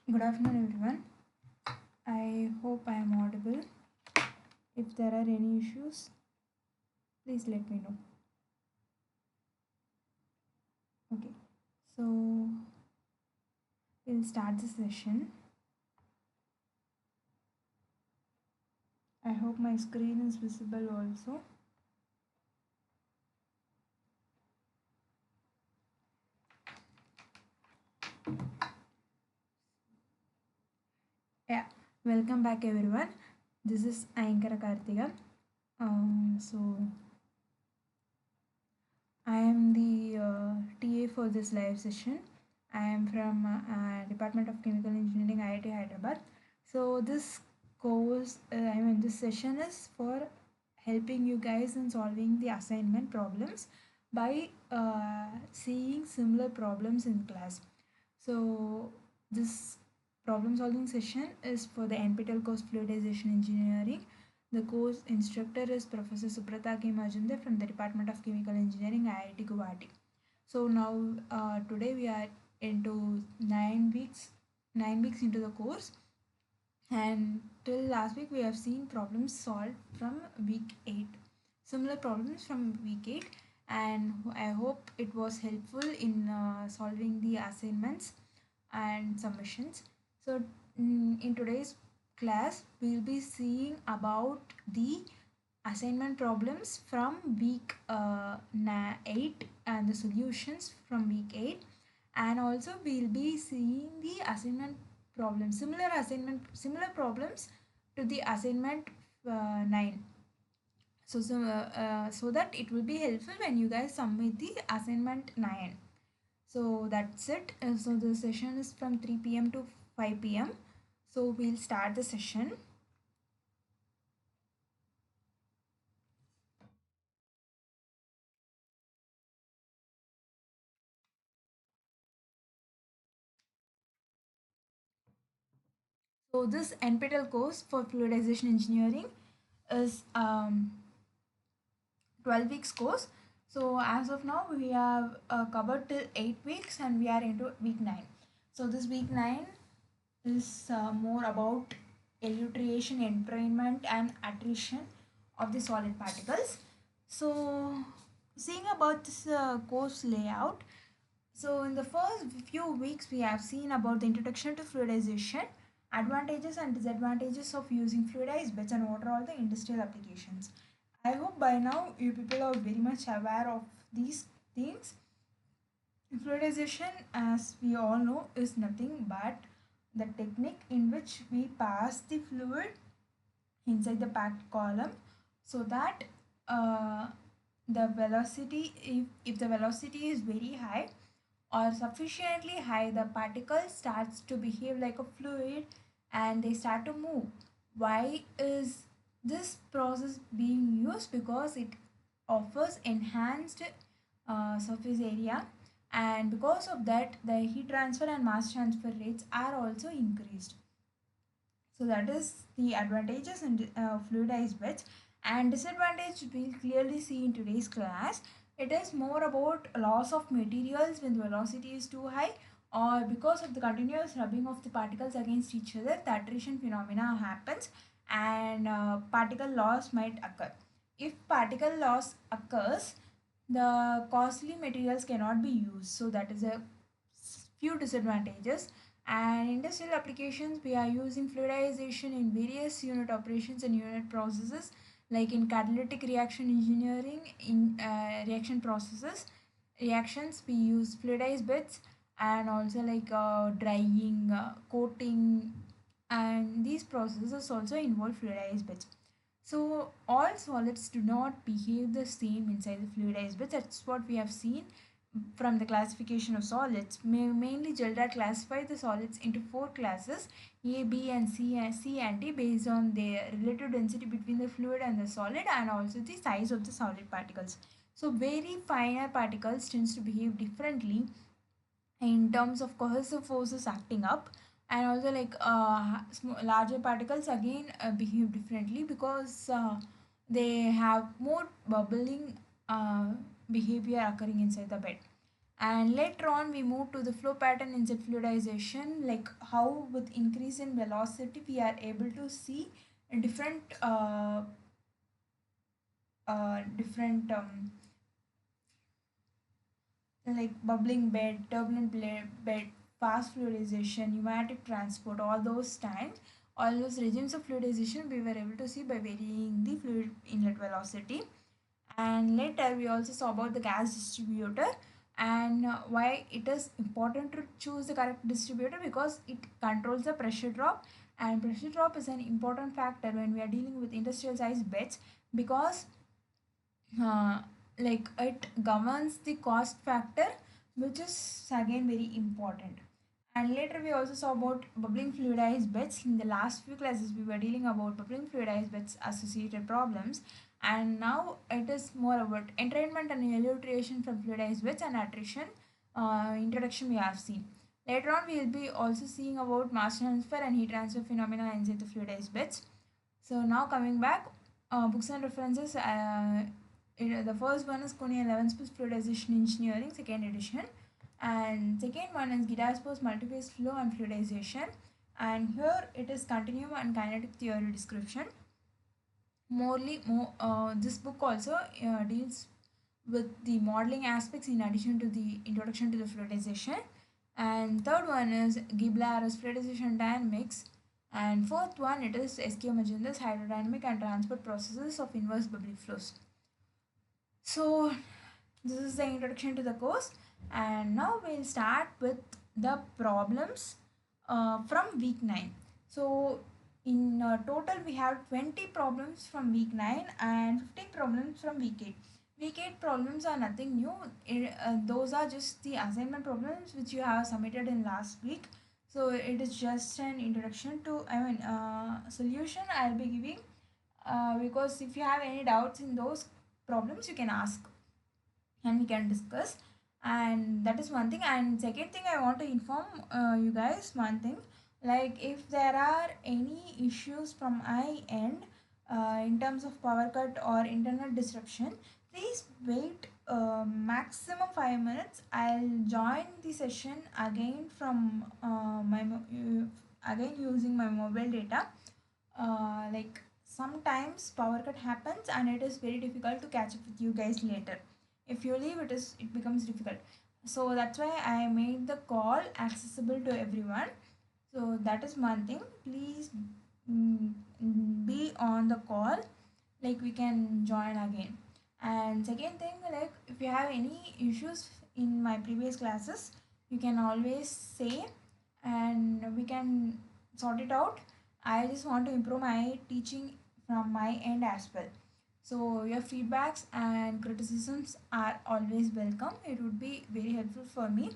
Good afternoon, everyone. I hope I am audible. If there are any issues, please let me know. Okay, so we'll start the session. I hope my screen is visible also. Yeah, welcome back, everyone. This is Ankara Karthika. So I am the TA for this live session. I am from Department of Chemical Engineering, IIT Hyderabad. So this session is for helping you guys in solving the assignment problems by seeing similar problems in class. So this problem solving session is for the NPTEL course Fluidization Engineering. The course instructor is Professor Subrata K Majumder from the Department of Chemical Engineering, IIT Guwahati. So now today we are into 9 weeks into the course, and till last week we have seen problems solved from week 8, similar problems from week 8, and I hope it was helpful in solving the assignments and submissions. So in today's class we'll be seeing about the assignment problems from week 8 and the solutions from week 8, and also we'll be seeing the assignment problems, similar problems to the assignment 9. So that it will be helpful when you guys submit the assignment 9. So that's it. So the session is from 3 p.m. to 5 p.m. So we'll start the session. So this NPTEL course for Fluidization Engineering is 12 weeks course. So as of now we have covered till 8 weeks and we are into week 9. So this week 9 is more about elutriation, entrainment and attrition of the solid particles. So seeing about this course layout, so in the first few weeks we have seen about the introduction to fluidization, advantages and disadvantages of using fluidized beds, and what are all the industrial applications. I hope by now you people are very much aware of these things. Fluidization, as we all know, is nothing but the technique in which we pass the fluid inside the packed column so that uh, the velocity, if the velocity is very high or sufficiently high, the particle starts to behave like a fluid and they start to move. Why is this process being used? Because it offers enhanced surface area, and because of that the heat transfer and mass transfer rates are also increased. So that is the advantages in fluidized beds. And disadvantage we'll clearly see in today's class. It is more about loss of materials when the velocity is too high, or because of the continuous rubbing of the particles against each other, the attrition phenomena happens, and particle loss might occur. If particle loss occurs, the costly materials cannot be used. So that is a few disadvantages. And industrial applications, we are using fluidization in various unit operations and unit processes, like in catalytic reaction engineering, in reaction processes reactions we use fluidized beds, and also like drying, coating, and these processes also involve fluidized beds. So all solids do not behave the same inside the fluidized beds. That's what we have seen from the classification of solids. Mainly GELDA classified the solids into 4 classes: A, B and C and D, based on their relative density between the fluid and the solid, and also the size of the solid particles. So very finer particles tends to behave differently in terms of cohesive forces acting up, and also like larger particles again behave differently because they have more bubbling behavior occurring inside the bed. And later on we move to the flow pattern in jet fluidization, like how with increase in velocity we are able to see different different like bubbling bed, turbulent bed, fast fluidization, pneumatic transport, all those times, all those regimes of fluidization we were able to see by varying the fluid inlet velocity. And later we also saw about the gas distributor and why it is important to choose the correct distributor, because it controls the pressure drop, and pressure drop is an important factor when we are dealing with industrial size beds, because uh, like it governs the cost factor, which is again very important. And later we also saw about bubbling fluidized beds. In the last few classes we were dealing about bubbling fluidized beds associated problems, and now it is more about entrainment and elucidation from fluidized beds and attrition introduction we have seen. Later on we will be also seeing about mass transfer and heat transfer phenomena inside the fluidized beds. So now coming back, books and references. The first one is Kony 11 Space Fluidization Engineering, second edition, and second one is Gidaspo's Multiphase Flow and Fluidization, and here it is continuum and kinetic theory description. This book also deals with the modeling aspects in addition to the introduction to the fluidization. And third one is Gibler's fluidization dynamics. And fourth one it is K Majunder's hydrodynamic and transport processes of inverse bubbly flows. So this is the introduction to the course, and now we'll start with the problems from week 9. So in total we have 20 problems from week 9 and 15 problems from week 8. Week 8 problems are nothing new. Those are just the assignment problems which you have submitted in last week. So it is just an introduction to, solution I'll be giving, because if you have any doubts in those problems you can ask and we can discuss. And that is one thing. And second thing I want to inform you guys one thing, like if there are any issues from my end in terms of power cut or internet disruption, please wait maximum 5 minutes. I'll join the session again from again using my mobile data. Like sometimes power cut happens and it is very difficult to catch up with you guys later. If you leave, it becomes difficult. So that's why I made the call accessible to everyone. So that is one thing. Please be on the call, like we can join again. And second thing, like if you have any issues in my previous classes, you can always say and we can sort it out. I just want to improve my teaching from my end as well. So your feedbacks and criticisms are always welcome. It would be very helpful for me.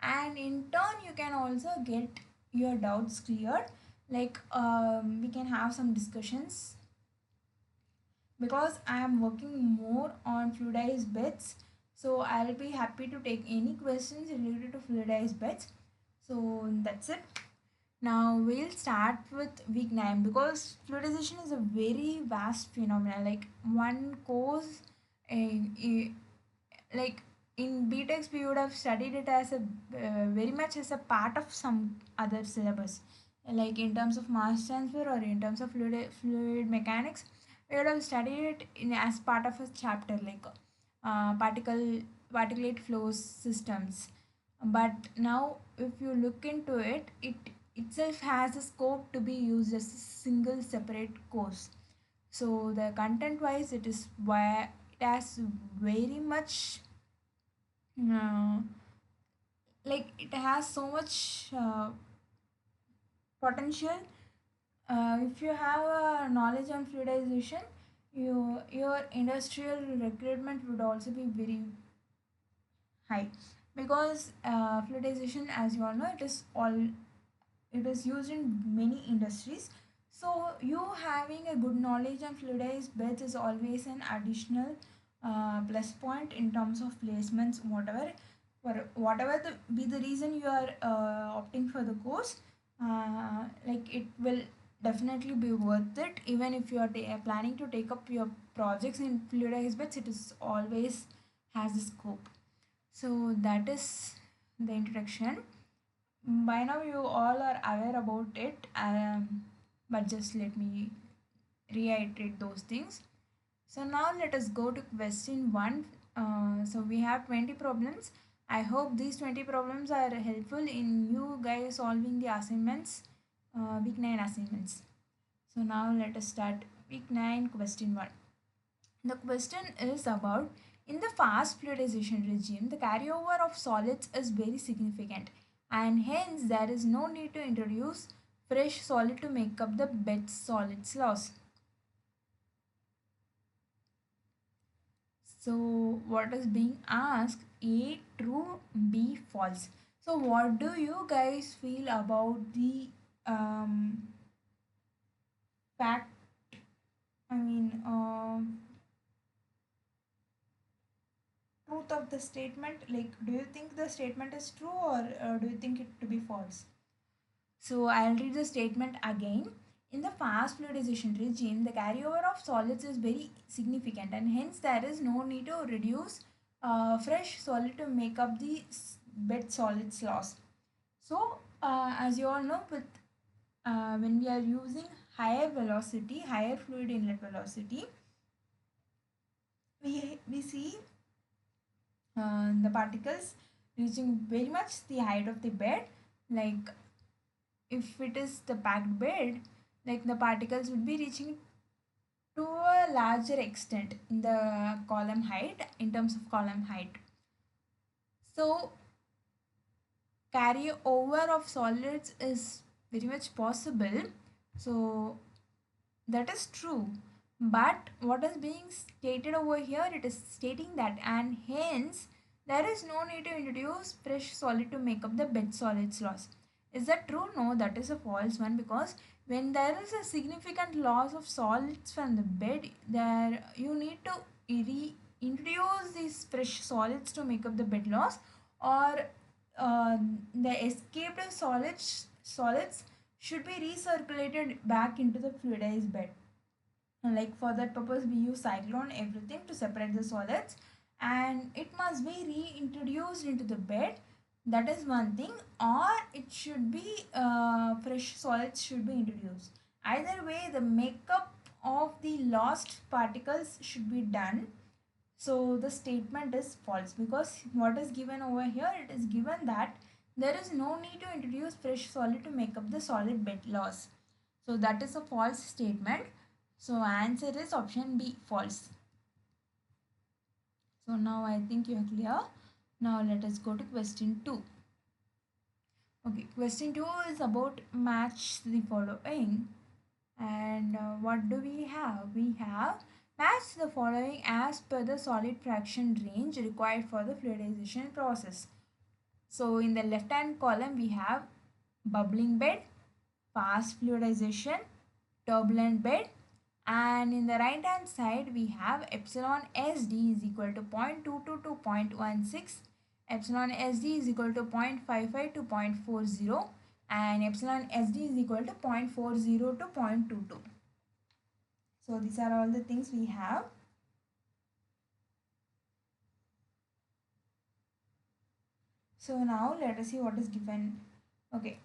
And in turn, you can also get your doubts cleared. Like we can have some discussions, because I am working more on fluidized beds. So I'll be happy to take any questions related to fluidized beds. So that's it. Now we'll start with week 9, because fluidization is a very vast phenomenon. Like one course, like in BTECs we would have studied it as a very much as a part of some other syllabus. Like in terms of mass transfer or in terms of fluid mechanics, we would have studied it in as part of a chapter, like particulate flow systems. But now if you look into it, it itself has a scope to be used as a single separate course. So the content wise it is why it has very much uh, like it has so much potential. If you have knowledge on fluidization, your industrial recruitment would also be very high, because fluidization, as you all know, it is used in many industries. So you having a good knowledge on fluidized beds is always an additional plus point in terms of placements, whatever, for whatever be the reason you are opting for the course. Like it will definitely be worth it. Even if you are planning to take up your projects in fluidized beds, it is always has a scope. So that is the introduction. By now you all are aware about it, but just let me reiterate those things. So now let us go to question 1. So we have 20 problems. I hope these 20 problems are helpful in you guys solving the assignments, week 9 assignments. So now let us start week 9 question 1. The question is about, in the fast fluidization regime, the carryover of solids is very significant, and hence there is no need to introduce fresh solid to make up the bed solids loss. So what is being asked? A true, B false. So what do you guys feel about the fact? I mean, truth of the statement. Like, do you think the statement is true, or do you think it to be false? So I'll read the statement again. In the fast fluidization regime, the carryover of solids is very significant, and hence there is no need to reduce fresh solid to make up the bed solids loss. So as you all know, with when we are using higher velocity, higher fluid inlet velocity, we see the particles reaching very much the height of the bed. Like if it is the packed bed, like the particles would be reaching to a larger extent in the column height, in terms of column height. So carry over of solids is very much possible. So that is true. But what is being stated over here, it is stating that, and hence there is no need to introduce fresh solid to make up the bed solids loss. Is that true? No, that is a false one, because when there is a significant loss of solids from the bed, there you need to introduce these fresh solids to make up the bed loss, or the escaped solids should be recirculated back into the fluidized bed. And like for that purpose, we use cyclone everything to separate the solids, and it must be reintroduced into the bed. That is one thing, or it should be fresh solids should be introduced. Either way, the makeup of the lost particles should be done. So the statement is false, because what is given over here, it is given that there is no need to introduce fresh solid to make up the solid bed loss. So that is a false statement. So answer is option B, false. So now I think you are clear. Now let us go to question 2. Okay, question 2 is about match the following. And what do we have? We have match the following as per the solid fraction range required for the fluidization process. So in the left hand column we have bubbling bed, fast fluidization, turbulent bed, and in the right hand side we have epsilon SD is equal to 0.22 to 0.16, epsilon SD is equal to 0.55 to 0.40, and epsilon SD is equal to 0.40 to 0.22. So these are all the things we have. So now let us see what is given. Okay,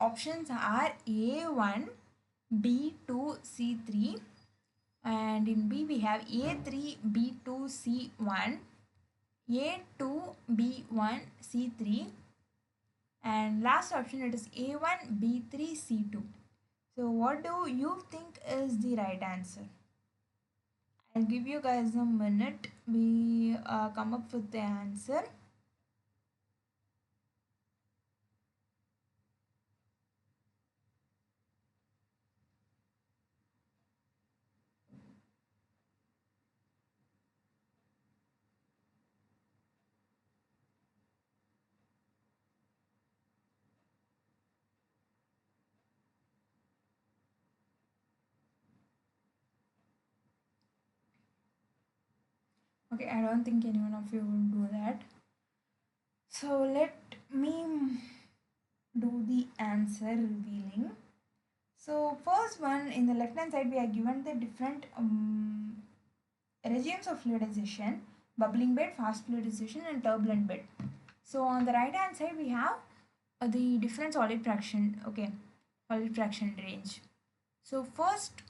options are A1, B2, C3, and in B we have A3, B2, C1, A2, B1, C3, and last option it is A1, B3, C2. So what do you think is the right answer? I'll give you guys a minute. We come up with the answer. Okay, I don't think anyone of you will do that. So let me do the answer revealing. So first one, in the left hand side we are given the different regimes of fluidization. bubbling bed, fast fluidization, and turbulent bed. So on the right hand side we have the different solid fraction. Okay, solid fraction range. So first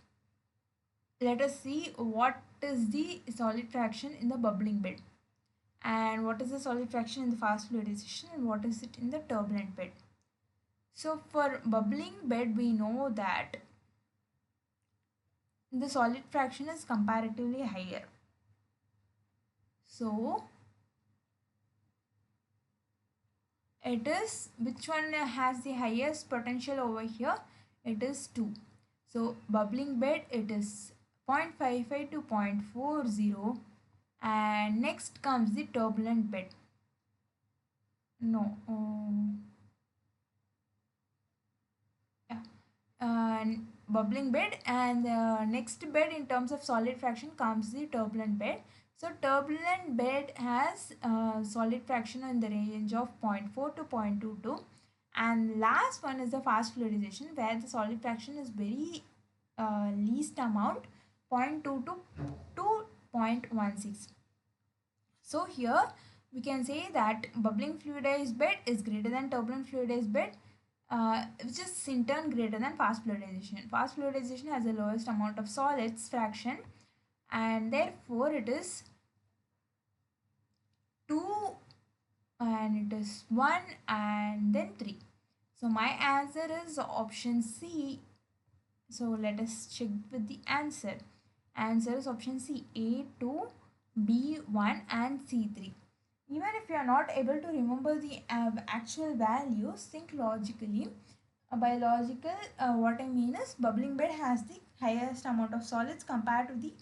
let us see what is the solid fraction in the bubbling bed, and what is the solid fraction in the fast fluidization, and what is it in the turbulent bed. So for bubbling bed we know that the solid fraction is comparatively higher. So it is, which one has the highest potential over here? It is 2. So bubbling bed it is 0.55 to 0.40, and next comes the turbulent bed. No, yeah, bubbling bed, and next bed in terms of solid fraction comes the turbulent bed. So turbulent bed has solid fraction in the range of 0.4 to 0.22, and last one is the fast fluidization where the solid fraction is very least amount, 0.22 to 0.16. So here we can say that bubbling fluidized bed is greater than turbulent fluidized bed, which is in turn greater than fast fluidization. Fast fluidization has the lowest amount of solids fraction, and therefore it is 2, and it is 1, and then 3. So my answer is option C. So let us check with the answer. Answer is option C, A2, B1, and C3. Even if you are not able to remember the actual values, think logically. By logical, what I mean is bubbling bed has the highest amount of solids compared to the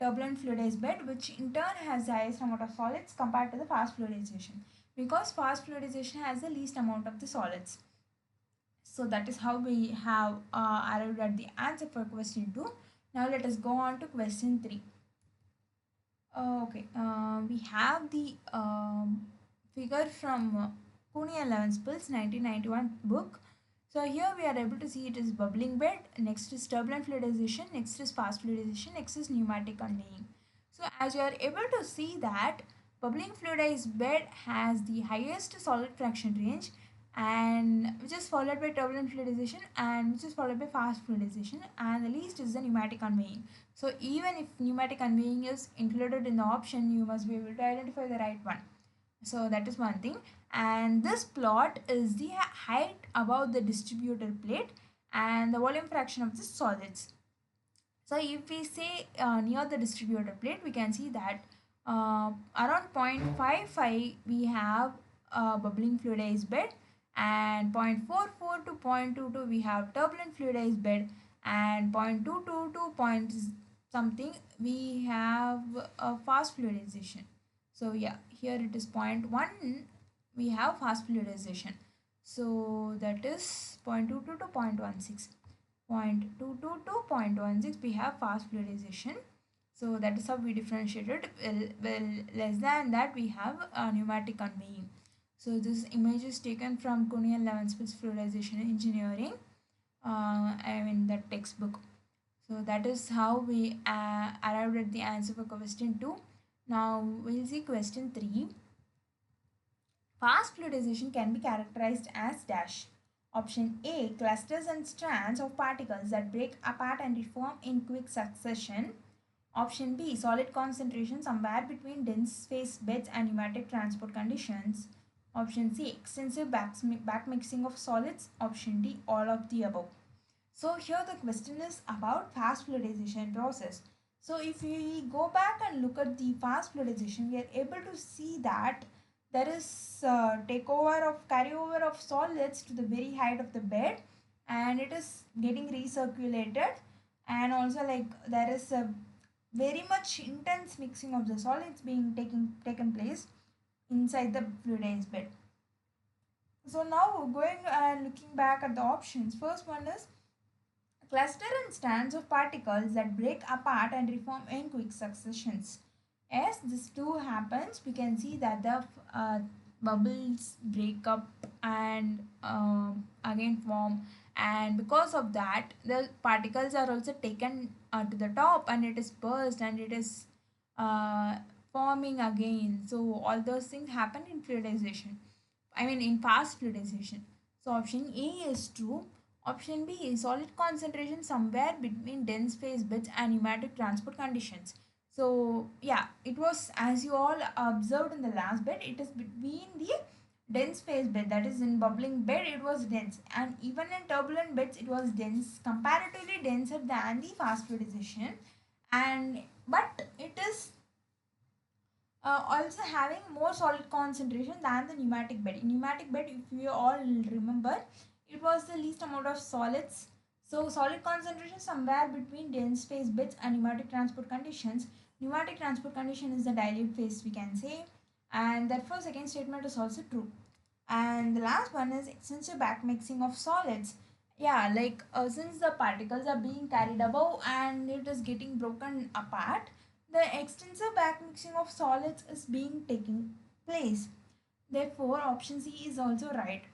turbulent fluidized bed, which in turn has the highest amount of solids compared to the fast fluidization, because fast fluidization has the least amount of the solids. So that is how we have arrived at the answer for question 2. Now let us go on to question 3. Okay, we have the figure from Cooney and Levenspil's 1991 book. So here we are able to see it is bubbling bed, next is turbulent fluidization, next is fast fluidization, next is pneumatic conveying. So as you are able to see that bubbling fluidized bed has the highest solid fraction range, and which is followed by turbulent fluidization, and which is followed by fast fluidization, and the least is the pneumatic conveying. So even if pneumatic conveying is included in the option, you must be able to identify the right one. So that is one thing. And this plot is the height above the distributor plate and the volume fraction of the solids. So if we say near the distributor plate, we can see that around 0.55 we have bubbling fluidized bed, and 0.44 to 0.22 we have turbulent fluidized bed, and 0.22 to point something we have fast fluidization. So yeah, here it is 0.1 we have fast fluidization. So that is 0.22 to 0.16. 0.22 to 0.16 we have fast fluidization. So that is how we differentiated. Well, less than that we have pneumatic conveying. So this image is taken from Cooney and Levenspil's Fluidization Engineering, I mean the textbook. So that is how we arrived at the answer for question 2. Now we'll see question 3. Fast fluidization can be characterized as dash. Option A, clusters and strands of particles that break apart and reform in quick succession. Option B, solid concentration somewhere between dense phase beds and pneumatic transport conditions. Option C, extensive backmixing of solids. Option D, all of the above. So here the question is about fast fluidization process. So if we go back and look at the fast fluidization, we are able to see that there is carryover of solids to the very height of the bed, and it is getting recirculated, and also like there is a very much intense mixing of the solids being taken place inside the fluidized bed. So now going and looking back at the options, first one is cluster and strands of particles that break apart and reform in quick successions. As this too happens, we can see that the bubbles break up and again form, and because of that the particles are also taken to the top, and it is burst, and it is forming again. So all those things happen in fluidization. I mean in fast fluidization. So option A is true. Option B is solid concentration somewhere between dense phase beds and pneumatic transport conditions. So yeah, it was, as you all observed in the last bed, it is between the dense phase bed, that is in bubbling bed it was dense, and even in turbulent beds it was dense, comparatively denser than the fast fluidization. And but it is also having more solid concentration than the pneumatic bed. In pneumatic bed, if you all remember, it was the least amount of solids. So solid concentration somewhere between dense phase beds and pneumatic transport conditions. Pneumatic transport condition is the dilute phase, we can say, and therefore second statement is also true. And the last one is extensive backmixing of solids. Yeah, like since the particles are being carried above and it is getting broken apart, the extensive backmixing of solids is being taking place. Therefore, option C is also right.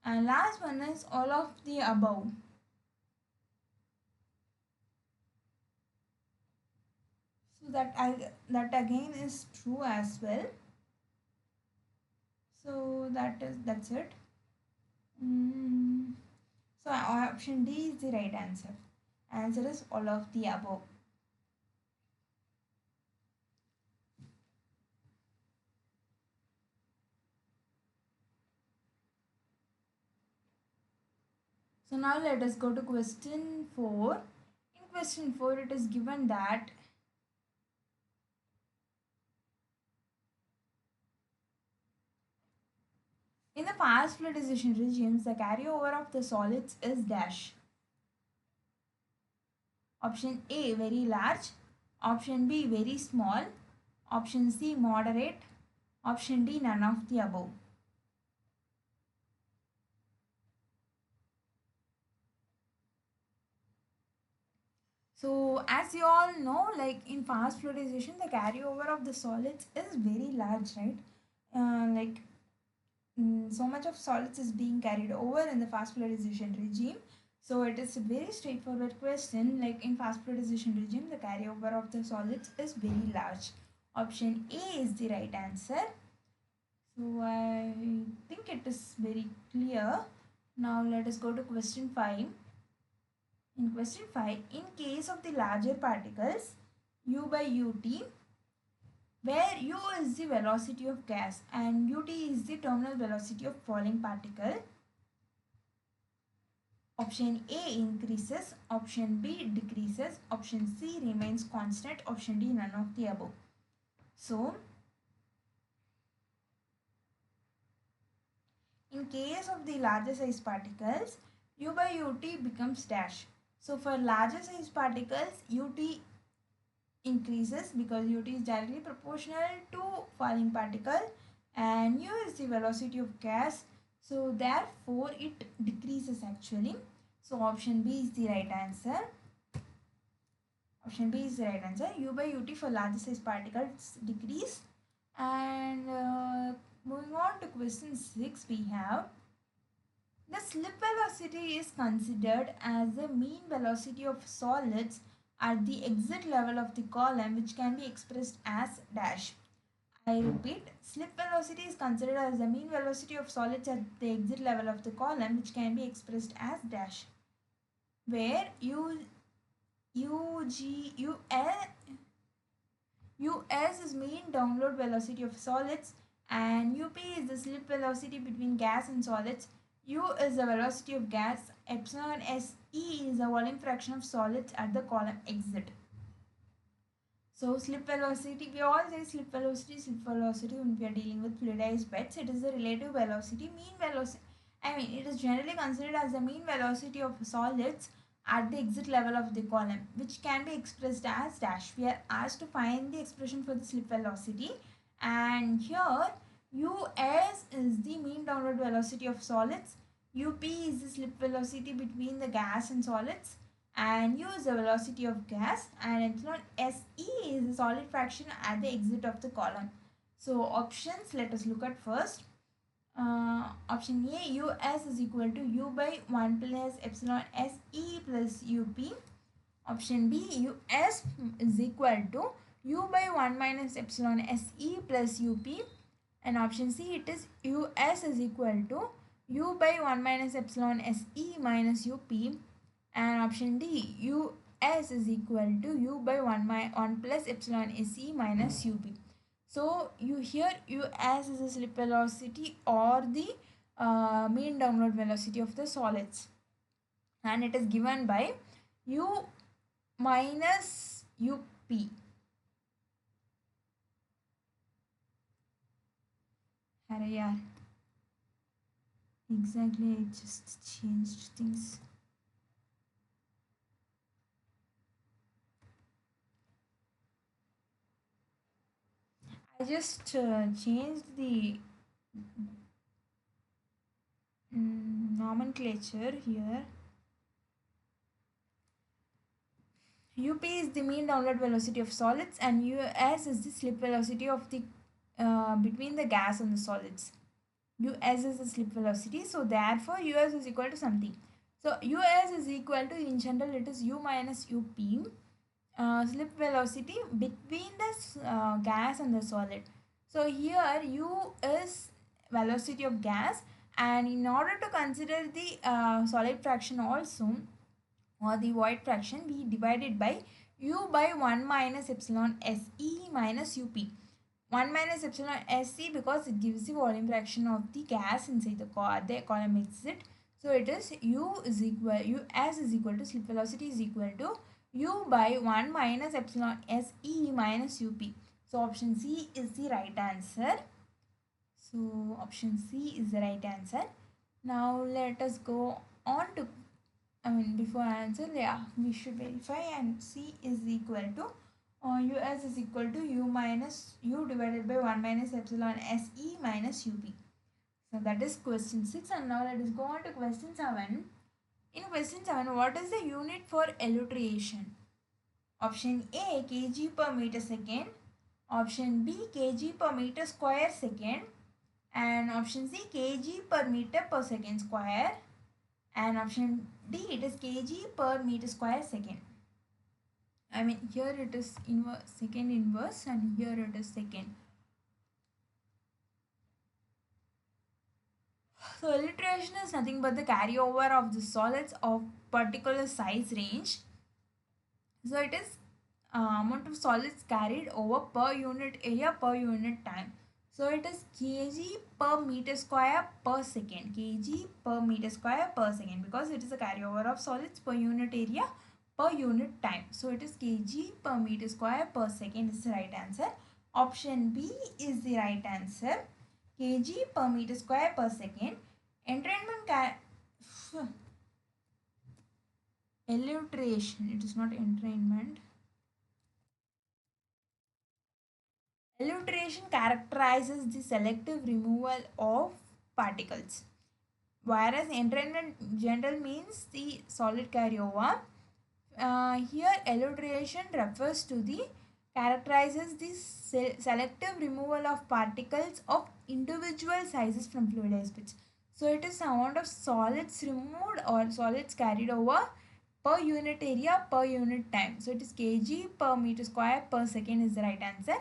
And last one is all of the above. So that again is true as well. So that's it. Mm. So option D is the right answer. Answer is all of the above. So now let us go to question 4. In question 4 it is given that in the fast fluidization regimes the carryover of the solids is dash. Option A very large, option B very small, option C moderate, option D none of the above. So as you all know, like in fast fluidization the carryover of the solids is very large, right? Like so much of solids is being carried over in the fast fluidization regime. So it is a very straightforward question. Like in fast fluidization regime, the carryover of the solids is very large. Option A is the right answer. So I think it is very clear. Now let us go to question 5. In question 5, in case of the larger particles, U by UT, where U is the velocity of gas and UT is the terminal velocity of falling particle, option A increases, option B decreases, option C remains constant, option D none of the above. So, in case of the larger size particles, U by UT becomes dash. So, for larger size particles, UT increases because UT is directly proportional to falling particle and U is the velocity of gas, so therefore it decreases actually. So option B is the right answer. Option B is the right answer. U by UT for larger size particles decrease. And moving on to question 6, we have the slip velocity is considered as the mean velocity of solids at the exit level of the column, which can be expressed as dash. I repeat, slip velocity is considered as the mean velocity of solids at the exit level of the column, which can be expressed as dash, where US is mean download velocity of solids and UP is the slip velocity between gas and solids. U is the velocity of gas, epsilon SE is the volume fraction of solids at the column exit. So slip velocity, we all say slip velocity when we are dealing with fluidized beds. It is the relative velocity, mean velocity. I mean, it is generally considered as the mean velocity of solids at the exit level of the column, which can be expressed as dash. We are asked to find the expression for the slip velocity, and here US is the mean downward velocity of solids, UP is the slip velocity between the gas and solids, and U is the velocity of gas, and epsilon SE is the solid fraction at the exit of the column. So options, let us look at first. Option A, US is equal to U by 1 plus epsilon SE plus UP. Option B, US is equal to u by 1 minus epsilon SE plus UP, and option C it is US is equal to u by 1 minus epsilon SE minus UP, and option D US is equal to u by 1 plus epsilon SE minus UP. So you here US is the slip velocity or the mean downward velocity of the solids, and it is given by u minus UP. अरे यार exactly, I just changed things. I just changed the nomenclature here. UP is the mean downward velocity of solids, and US is the slip velocity of the between the gas and the solids. US is the slip velocity, so therefore US is equal to something. So US is equal to, in general, it is U minus UP, slip velocity between the gas and the solid. So here U is velocity of gas, and in order to consider the solid fraction also, or the void fraction, we divide it by U by 1 minus epsilon SE minus UP. 1 minus epsilon SE because it gives the volume fraction of the gas inside the column exit. So it is U S is equal to, slip velocity is equal to U by 1 minus epsilon SE minus UP. So option C is the right answer. So option C is the right answer. Now let us go on to, before answer, yeah, we should verify, and C is equal to US is equal to U minus U divided by 1 minus epsilon SE minus UP. So that is question 6, and now let us go on to question 7. In question 7, what is the unit for elutriation? Option A, kg per meter second. Option B, kg per meter square second. And option C, kg per meter per second square. And option D, it is kg per meter square second. Here it is second inverse, and here it is second. So elutriation is nothing but the carryover of the solids of particular size range. So it is amount of solids carried over per unit area per unit time. So it is kg per meter square per second. Kg per meter square per second, because it is a carryover of solids per unit area per unit time. So it is kg per meter square per second is the right answer. Option B is the right answer. Kg per meter square per second. Elutriation, it is not entrainment. Elutriation characterizes the selective removal of particles, whereas entrainment general means the solid carryover. Here elutriation refers to the characterizes the selective removal of particles of individual sizes from fluidized bits. So it is the amount of solids removed or solids carried over per unit area per unit time. So it is kg per meter square per second is the right answer.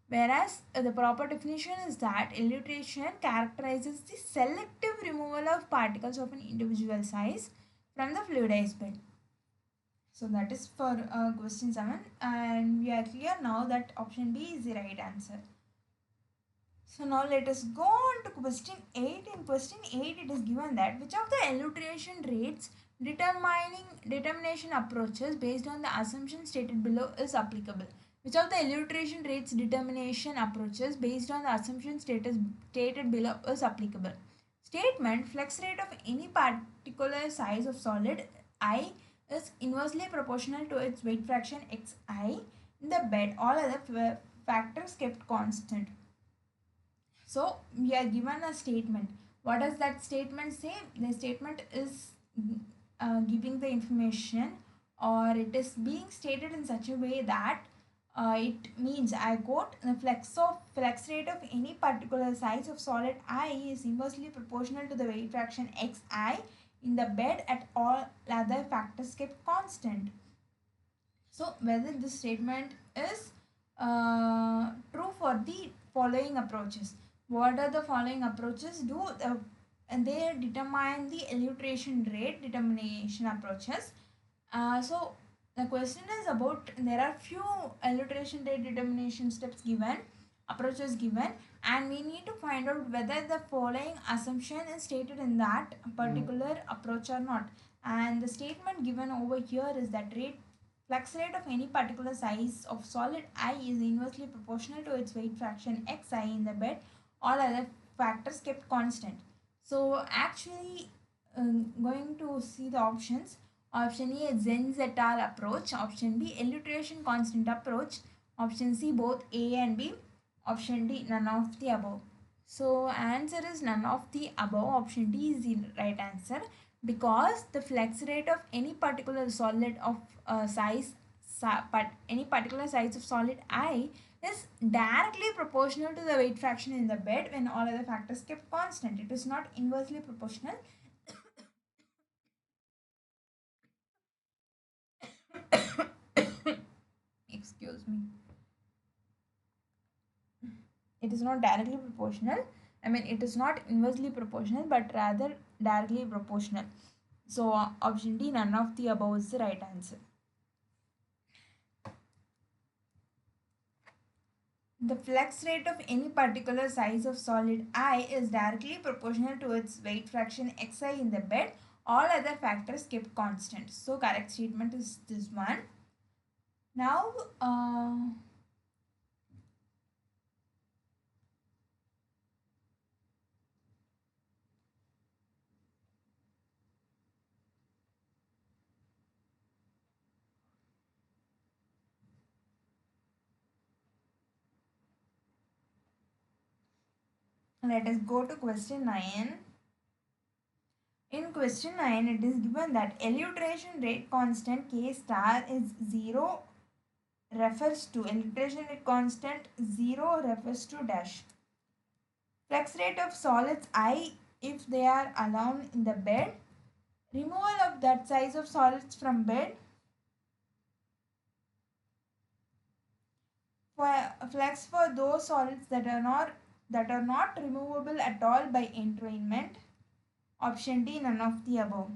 Whereas the proper definition is that elutriation characterizes the selective removal of particles of an individual size from the fluidized bed. So that is for question 7, and we are clear now that option B is the right answer. So now let us go on to question 8. In question 8 it is given that which of the elutriation rates determination approaches based on the assumption stated below is applicable. Which of the elutriation rates determination approaches based on the assumption stated below is applicable? Statement: flux rate of any particular size of solid I is inversely proportional to its weight fraction xi in the bed, all other factors kept constant. So we are given a statement. What does that statement say? The statement is giving the information, or it is being stated in such a way that it means, I quote, the flux rate of any particular size of solid I is inversely proportional to the weight fraction xi in the bed at all other factors kept constant. So whether this statement is true for the following approaches. What are the following approaches do? And they determine the elutration rate determination approaches. So the question is about, there are few elutration rate determination steps given, approaches given, and we need to find out whether the following assumption is stated in that particular approach or not. And the statement given over here is that flux rate of any particular size of solid I is inversely proportional to its weight fraction xi in the bed, all other factors kept constant. So actually, going to see the options. Option A, Zenz et al. Approach. Option B, elutration constant approach. Option C, both A and B. Option D, none of the above. So answer is none of the above. Option D is the right answer, because the flux rate of any particular solid of but any particular size of solid I is directly proportional to the weight fraction in the bed when all other factors kept constant. It is not inversely proportional. Excuse me. It is not directly proportional. I mean, it is not inversely proportional, but rather directly proportional. So option D, none of the above, is the right answer. The flux rate of any particular size of solid I is directly proportional to its weight fraction xi in the bed. All other factors kept constant. So correct statement is this one. Now, let us go to question 9. In question 9, it is given that elutration rate constant K star is 0 refers to, elutration rate constant 0 refers to dash. Flux rate of solids I if they are alone in the bed. Removal of that size of solids from bed. Flux for those solids that are not removable at all by entrainment. Option D, none of the above.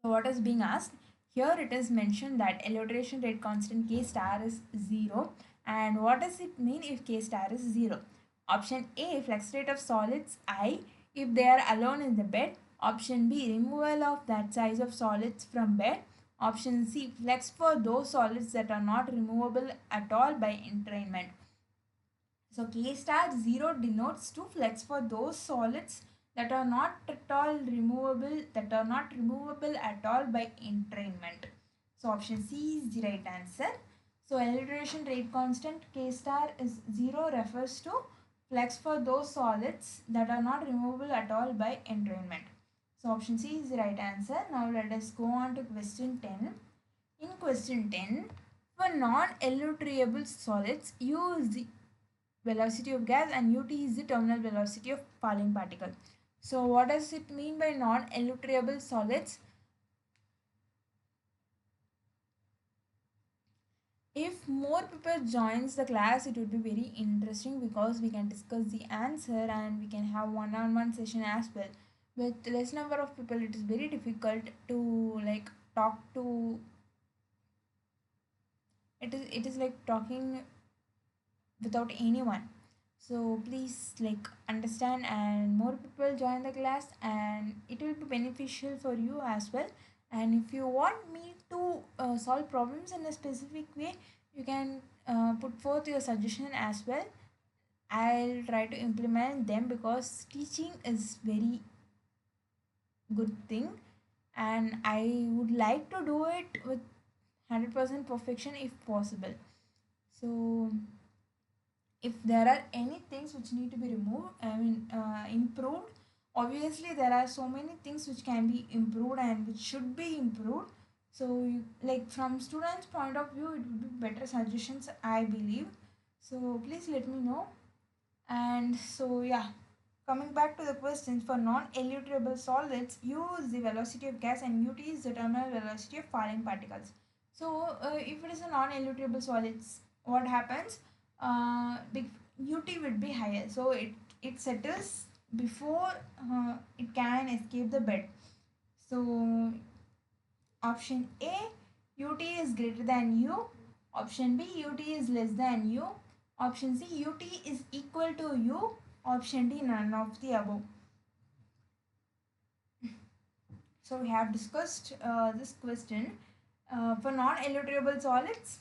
So what is being asked? Here it is mentioned that elutration rate constant K star is 0. And what does it mean if K star is 0? Option A, flux rate of solids I if they are alone in the bed. Option B, removal of that size of solids from bed. Option C, flux for those solids that are not removable at all by entrainment. So K star 0 denotes to flux for those solids that are not removable at all by entrainment. So option C is the right answer. So elutration rate constant K star is 0 refers to flux for those solids that are not removable at all by entrainment. So option C is the right answer. Now let us go on to question 10. In question 10, for non-elutrable solids, U is the velocity of gas and ut is the terminal velocity of falling particle. So what does it mean by non-elutrable solids? If more people joins the class, it would be very interesting because we can discuss the answer and we can have one-on-one session as well. With less number of people, it is very difficult to like talk to. It is like talking without anyone. So please like understand and more people join the class and it will be beneficial for you as well. And if you want me to solve problems in a specific way, you can put forth your suggestion as well. I'll try to implement them because teaching is very good thing and I would like to do it with 100% perfection if possible. So if there are any things which need to be improved, obviously there are so many things which can be improved and which should be improved. So like from students point of view it would be better suggestions I believe. So please let me know. And so yeah, coming back to the questions, for non-elutrable solids, U is the velocity of gas and ut is the terminal velocity of falling particles. So if it is a non-elutrable solids, what happens? The ut would be higher, so it settles before it can escape the bed. So option A, ut is greater than u. Option B, ut is less than u. Option C, ut is equal to u. Option D, none of the above. So we have discussed this question. For non-elutrable solids,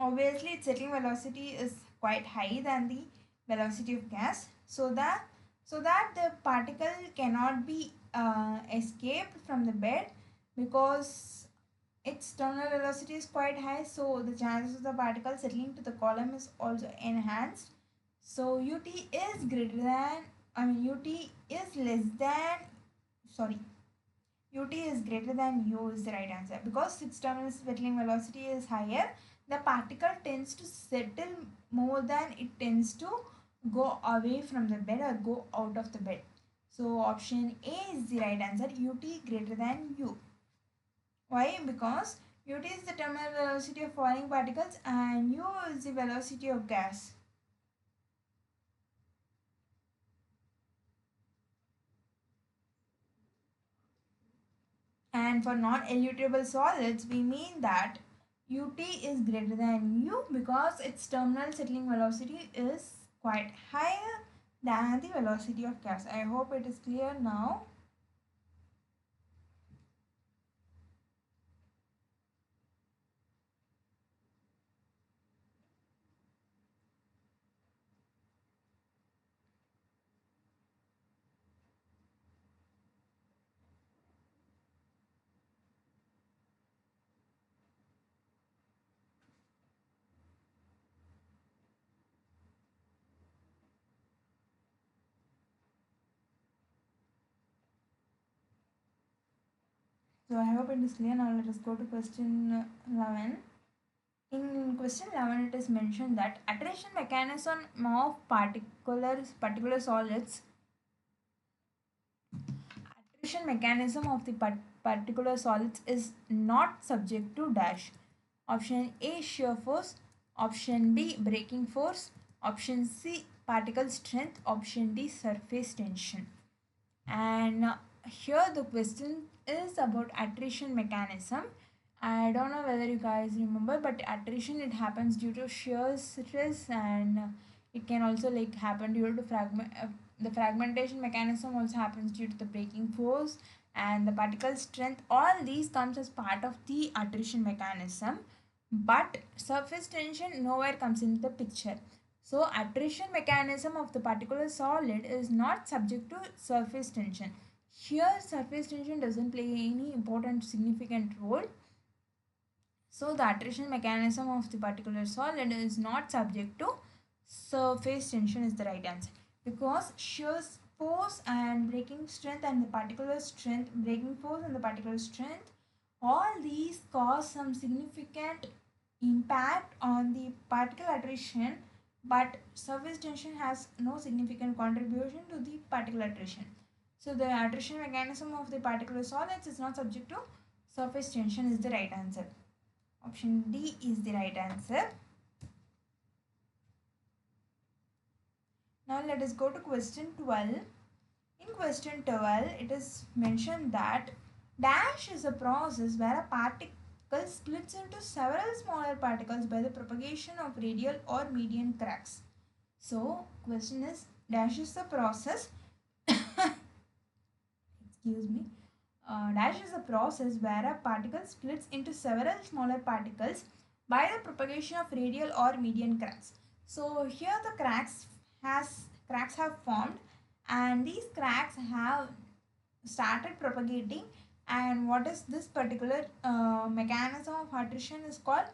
obviously its settling velocity is quite high than the velocity of gas. So that the particle cannot be escaped from the bed, because its terminal velocity is quite high, so the chances of the particle settling to the column is also enhanced. So ut is greater than, ut is less than, sorry, ut is greater than u is the right answer, because its terminal settling velocity is higher. The particle tends to settle more than it tends to go away from the bed or go out of the bed. So option A is the right answer, ut greater than u. Why? Because ut is the terminal velocity of falling particles and u is the velocity of gas. And for non-elutrable solids, we mean that ut is greater than u because its terminal settling velocity is quite higher than the velocity of gas. I hope it is clear now. So I hope it is clear. Now let us go to question 11. In question 11, it is mentioned that attrition mechanism of particular solids, attrition mechanism of the particular solids is not subject to dash. Option A, shear force. Option B, braking force. Option C, particle strength. Option D, surface tension. And here the question is about attrition mechanism. I don't know whether you guys remember, but attrition, it happens due to shear stress, and it can also like happen due to the fragmentation mechanism also happens due to the braking force and the particle strength. All these comes as part of the attrition mechanism, but surface tension nowhere comes into the picture. So attrition mechanism of the particular solid is not subject to surface tension. Here surface tension doesn't play any important significant role. So the attrition mechanism of the particular solid is not subject to surface tension is the right answer, because shear force and braking strength and the particular strength, braking force and the particular strength, all these cause some significant impact on the particle attrition, but surface tension has no significant contribution to the particle attrition. So the attrition mechanism of the particular solids is not subject to surface tension is the right answer. Option D is the right answer. Now let us go to question 12. In question 12, it is mentioned that dash is a process where a particle splits into several smaller particles by the propagation of radial or median cracks. So question is, dash is the process excuse me, dash is a process where a particle splits into several smaller particles by the propagation of radial or median cracks. So here the cracks have formed, and these cracks have started propagating. And what is this particular mechanism of attrition is called?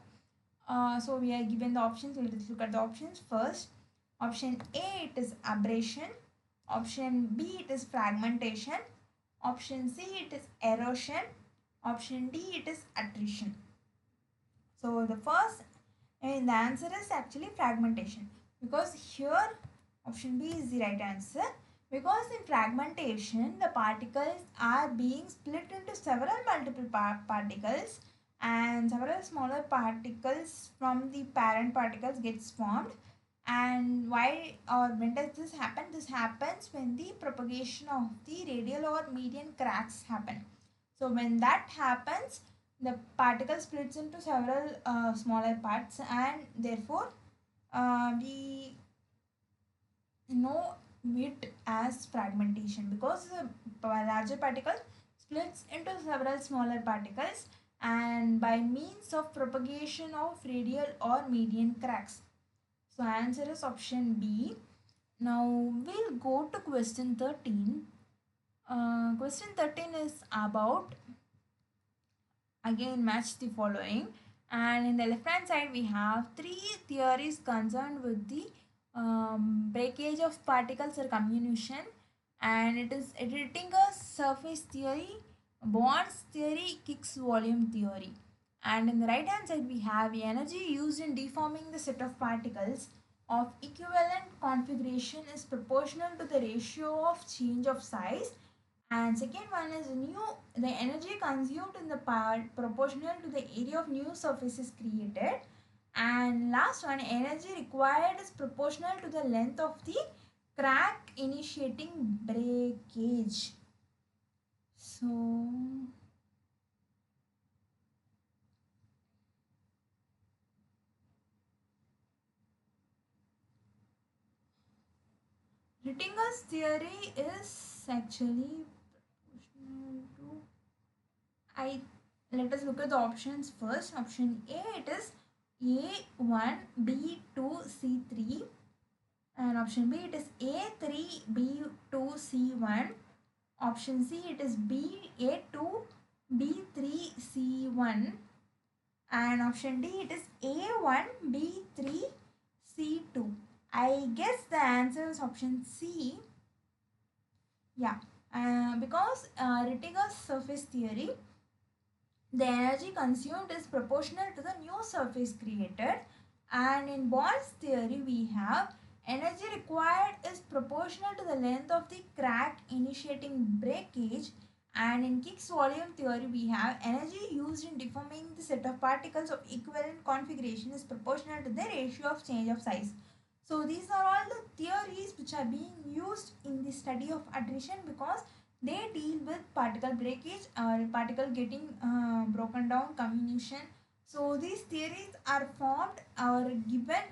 So we are given the options. Let us look at the options first. Option A, it is abrasion. Option B, it is fragmentation. Option C, it is erosion. Option D, it is attrition. So the first, the answer is actually fragmentation, because here option B is the right answer, because in fragmentation the particles are being split into several multiple particles, and several smaller particles from the parent particles gets formed. And why or when does this happen? This happens when the propagation of the radial or median cracks happen. So when that happens, the particle splits into several smaller parts, and therefore we know it as fragmentation, because the larger particle splits into several smaller particles and by means of propagation of radial or median cracks. So answer is option B. Now we'll go to question 13. Question 13 is about, again, match the following, and in the left hand side we have three theories concerned with the breakage of particles or comminution, and it is Edinger surface theory, bonds theory, Higgs volume theory. And in the right hand side we have energy used in deforming the set of particles of equivalent configuration is proportional to the ratio of change of size, and second one is the energy consumed in the part proportional to the area of new surfaces created, and last one, energy required is proportional to the length of the crack initiating breakage. So Rittinger's theory is actually proportional to, I let us look at the options first. Option A, it is A1, B2, C3, and option B, it is A3, B2, C1. Option C, it is B, A2, B3, C1, and option D, it is A1, B3, C2. I guess the answer is option C. Yeah, because Rittiger's surface theory, the energy consumed is proportional to the new surface created, and in Bond's theory we have energy required is proportional to the length of the crack initiating breakage, and in Higgs volume theory we have energy used in deforming the set of particles of equivalent configuration is proportional to the ratio of change of size. So these are all the theories which are being used in the study of attrition, because they deal with particle breakage or particle getting broken down, comminution. So these theories are formed or given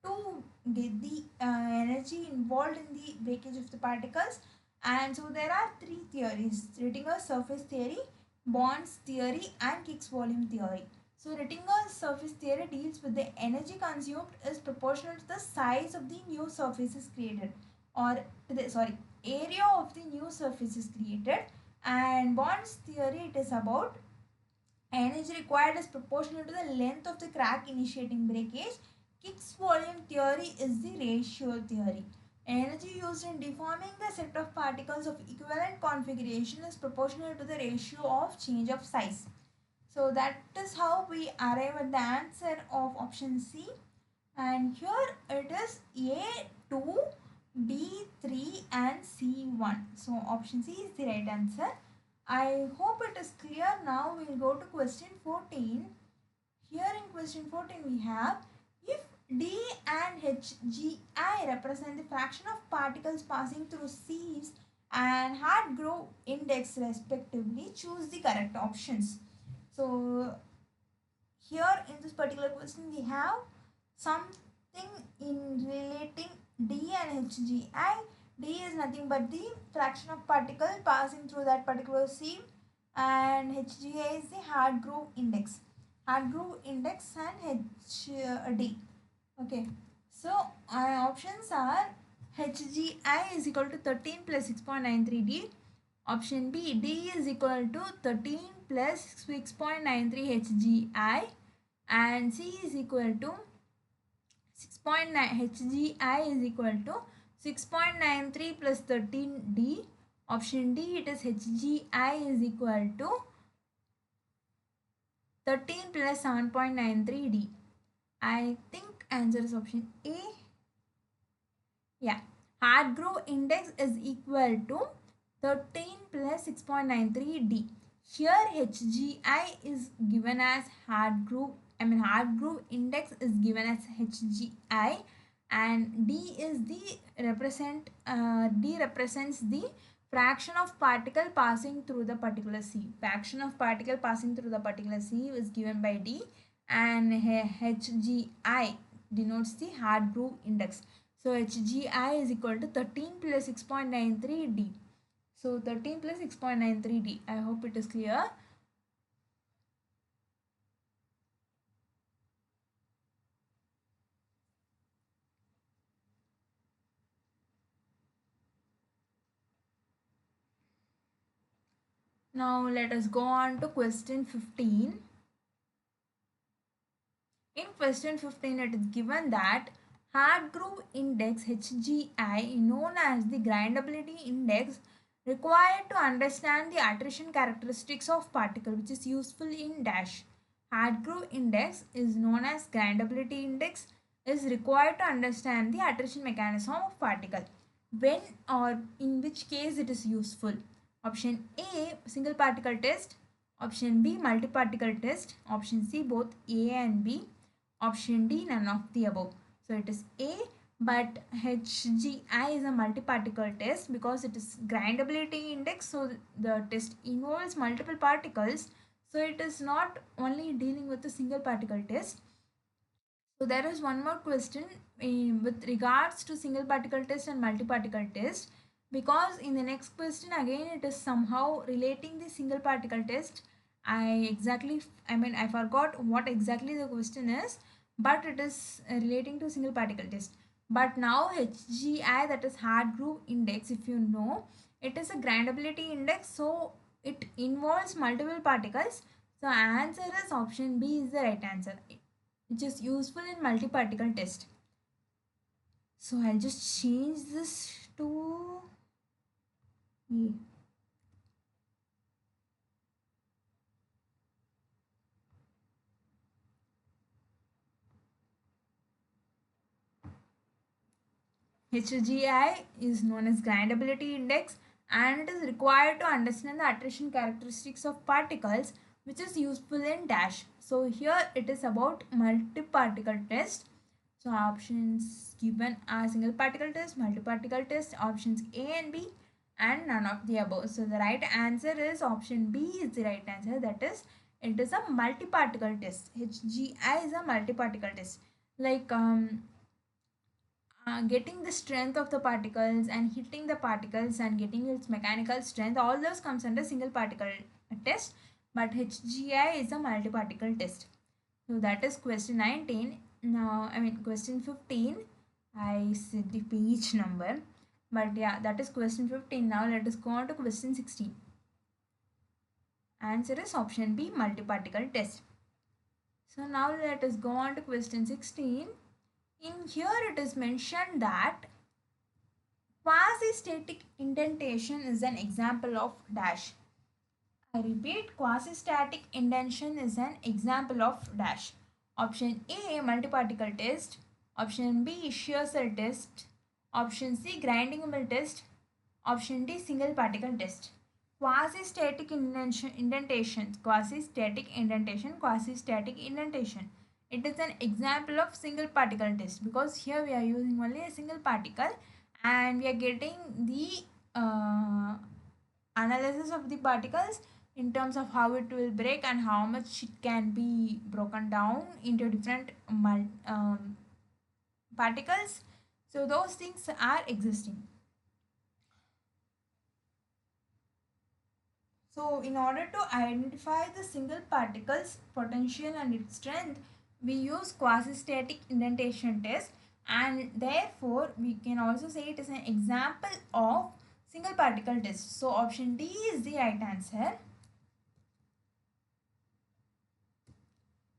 to get the energy involved in the breakage of the particles. And so there are three theories: Rittinger's surface theory, Bond's theory, and Higgs volume theory. So Rittinger's surface theory deals with the energy consumed is proportional to the size of the new surfaces created, or to the area of the new surfaces created. And Bond's theory, it is about energy required is proportional to the length of the crack initiating breakage. Higgs volume theory is the ratio theory. Energy used in deforming the set of particles of equivalent configuration is proportional to the ratio of change of size. So that is how we arrive at the answer of option C. And here it is A2, B3 and C1. So option C is the right answer. I hope it is clear. Now we will go to question 14. Here in question 14 we have, if D and HGI represent the fraction of particles passing through sieves and Hargrove index respectively, choose the correct options. So here in this particular question we have something in relating D and HGI. D is nothing but the fraction of particle passing through that particular sieve, and HGI is the Hargrove index. Hargrove index and HD. Okay, so options are HGI is equal to 13 plus 6.93D. Option B, D is equal to 13 plus 6.93 HGI, and C is equal to 6.9 HGI is equal to 6.93 plus 13D. Option D, it is HGI is equal to 13 plus 7.93 D. I think answer is option A. Yeah. Hargrove index is equal to 13 plus 6.93 D. Here HGI is given as Hargrove index is given as HGI, and D represents the fraction of particle passing through the particular sieve. Fraction of particle passing through the particular sieve is given by D, and HGI denotes the Hargrove index. So HGI is equal to 13 plus 6.93 D. So 13 plus 6.93 D. I hope it is clear. Now let us go on to question 15. In question 15, it is given that Hargrove index HGI, known as the grindability index, required to understand the attrition characteristics of particle, which is useful in dash. Hargrove index is known as grindability index, is required to understand the attrition mechanism of particle. When or in which case it is useful? Option A, single particle test. Option B, multi-particle test. Option C, both A and B. Option D, none of the above. So it is A, but HGI is a multi-particle test because it is grindability index. So the test involves multiple particles. So it is not only dealing with a single particle test. So there is one more question with regards to single particle test and multi-particle test, because in the next question again it is somehow relating the single particle test. I forgot what exactly the question is, but it is relating to single particle test. But now HGI, that is Hargrove index, if you know, it is a grindability index, so it involves multiple particles. So answer is option B is the right answer, which is useful in multi-particle test. So I'll just change this to A. HGI is known as grindability index, and it is required to understand the attrition characteristics of particles, which is useful in dash. So here it is about multi-particle test. So options given are single particle test, multi-particle test, options A and B, and none of the above. So the right answer is option B is the right answer. That is, it is a multi-particle test. HGI is a multi-particle test. Like getting the strength of the particles and hitting the particles and getting its mechanical strength, all those comes under single particle test, but HGI is a multi-particle test. So that is question 19. Now question 15, I said the page number, but yeah, that is question 15. Now let us go on to question 16. Answer is option B, multi-particle test. So now let us go on to question 16. In here it is mentioned that quasi-static indentation is an example of dash. I repeat, quasi-static indentation is an example of dash. Option A, multi-particle test. Option B, shear cell test. Option C, grinding mill test. Option D, single particle test. Quasi-static indentation, quasi-static indentation, quasi-static indentation. It is an example of single particle test, because here we are using only a single particle and we are getting the analysis of the particles in terms of how it will break and how much it can be broken down into different particles. So those things are existing. So in order to identify the single particle's potential and its strength, we use quasi-static indentation test, and therefore we can also say it is an example of single particle test. So option D is the right answer.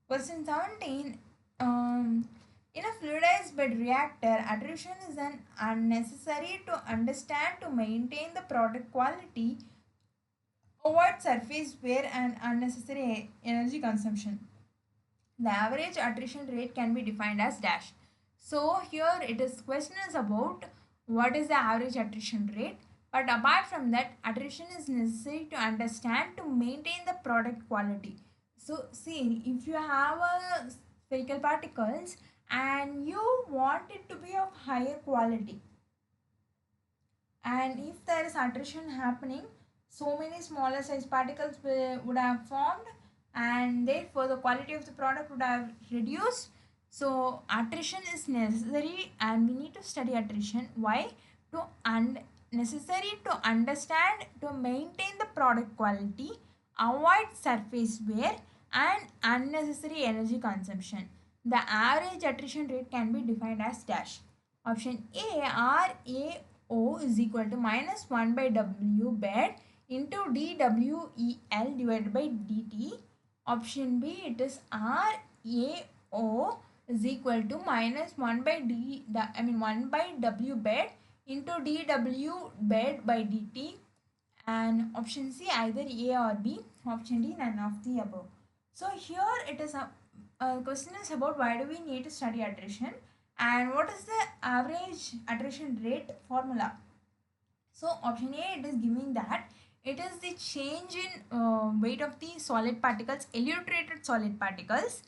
Question 17. In a fluidized bed reactor, attrition is an unnecessary to understand to maintain the product quality Avoid surface wear and unnecessary energy consumption. The average attrition rate can be defined as dash. So here it is question is about what is the average attrition rate. But apart from that, attrition is necessary to understand to maintain the product quality. So see, if you have a spherical particles and you want it to be of higher quality, and if there is attrition happening, so many smaller size particles would have formed, and therefore the quality of the product would have reduced. So attrition is necessary and we need to study attrition. Why? To necessary to understand to maintain the product quality, avoid surface wear and unnecessary energy consumption. The average attrition rate can be defined as dash. Option A, RAO is equal to minus 1 by W bed into dWEL divided by dt. Option B, it is RAO is equal to minus 1 by 1 by W bed into dW bed by dt. And option C, either A or B. Option D, none of the above. So here it is a question is about why do we need to study attrition and what is the average attrition rate formula. So option A, it is giving that it is the change in weight of the solid particles, elucidated solid particles,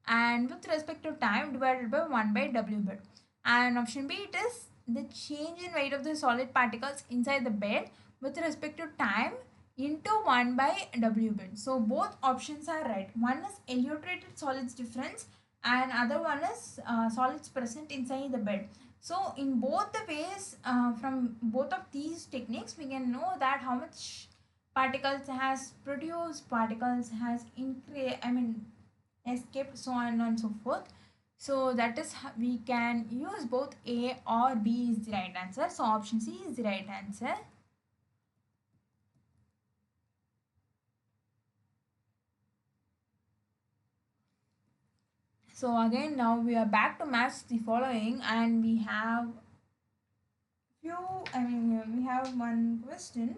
and with respect to time divided by 1 by W bed. And option B, it is the change in weight of the solid particles inside the bed with respect to time into 1 by W bed. So both options are right. One is elucidated solids difference and other one is solids present inside the bed. So in both the ways, from both of these techniques, we can know that how much particles has produced, particles has escaped, so on and so forth. So that is how we can use both A or B is the right answer. So option C is the right answer. So again, now we are back to match the following, and we have we have one question.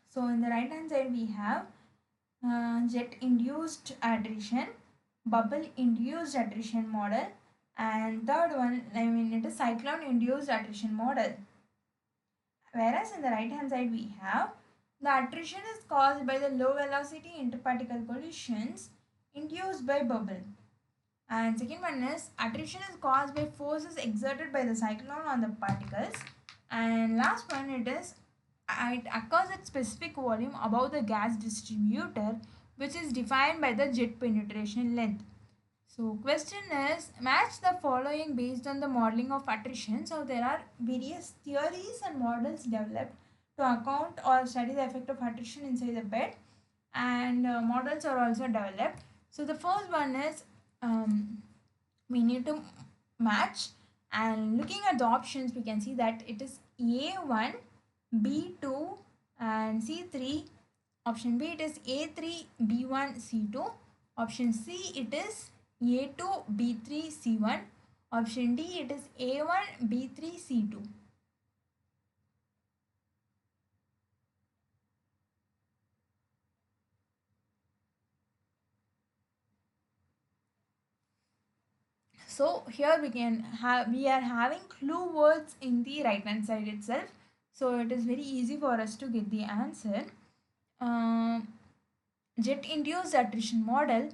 So in the right hand side we have jet induced attrition, bubble induced attrition model, and third one it is cyclone induced attrition model. Whereas in the right hand side we have the attrition is caused by the low velocity interparticle collisions induced by bubble. And second one is attrition is caused by forces exerted by the cyclone on the particles. And last one, it occurs at specific volume above the gas distributor, which is defined by the jet penetration length. So question is match the following based on the modeling of attrition. So there are various theories and models developed to account or study the effect of attrition inside the bed, and models are also developed. So the first one is we need to match, and looking at the options we can see that it is A1, B2 and C3. Option B, it is A3, B1, C2. Option C, it is A2, B3, C1. Option D, it is A1, B3, C2. So here we are having clue words in the right hand side itself. So it is very easy for us to get the answer. Jet induced attrition model,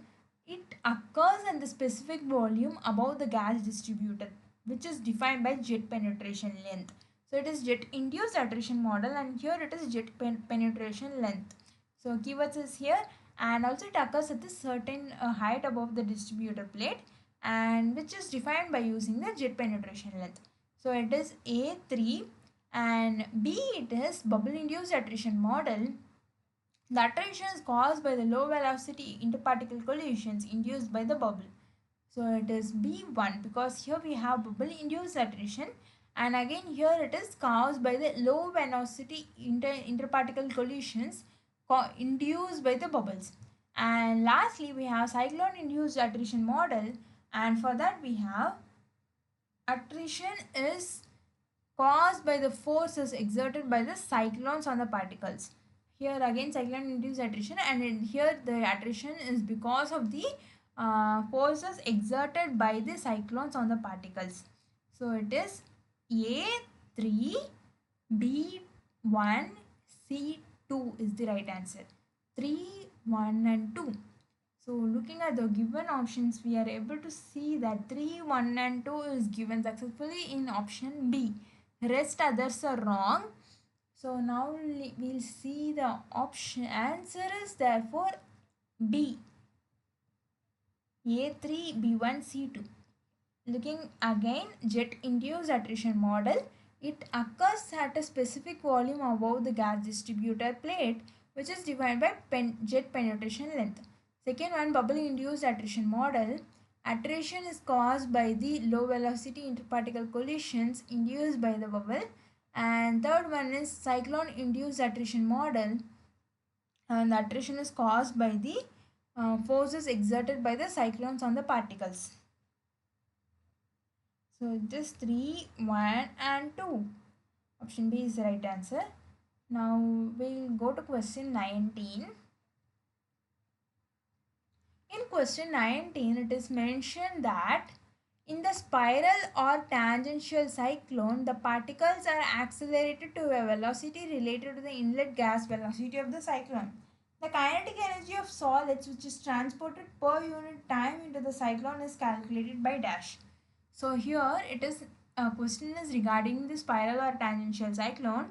it occurs in the specific volume above the gas distributor, which is defined by jet penetration length. So it is jet induced attrition model, and here it is jet penetration length. So keywords is here, and also it occurs at a certain height above the distributor plate, and which is defined by using the jet penetration length. So it is A3, and B, it is bubble induced attrition model. The attrition is caused by the low velocity interparticle collisions induced by the bubble. So it is B1 because here we have bubble induced attrition, and again here it is caused by the low velocity interparticle collisions induced by the bubbles. And lastly we have cyclone induced attrition model, and for that we have attrition is caused by the forces exerted by the cyclones on the particles. Here again cyclone induced attrition, and here the attrition is because of the forces exerted by the cyclones on the particles. So it is A3, B1, C2 is the right answer. 3, 1 and 2. So looking at the given options, we are able to see that 3, 1 and 2 is given successfully in option B. Rest others are wrong. So now we'll see the option answer is therefore B. A3, B1, C2. Looking again, jet induced attrition model, it occurs at a specific volume above the gas distributor plate, which is defined by jet penetration length. Second one, bubble induced attrition model, attrition is caused by the low velocity interparticle collisions induced by the bubble. And third one is cyclone induced attrition model, and the attrition is caused by the forces exerted by the cyclones on the particles. So this 3, 1 and 2. Option B is the right answer. Now we'll go to question 19. In question 19, it is mentioned that in the spiral or tangential cyclone, the particles are accelerated to a velocity related to the inlet gas velocity of the cyclone. The kinetic energy of solids which is transported per unit time into the cyclone is calculated by dash. So here it is question is regarding the spiral or tangential cyclone,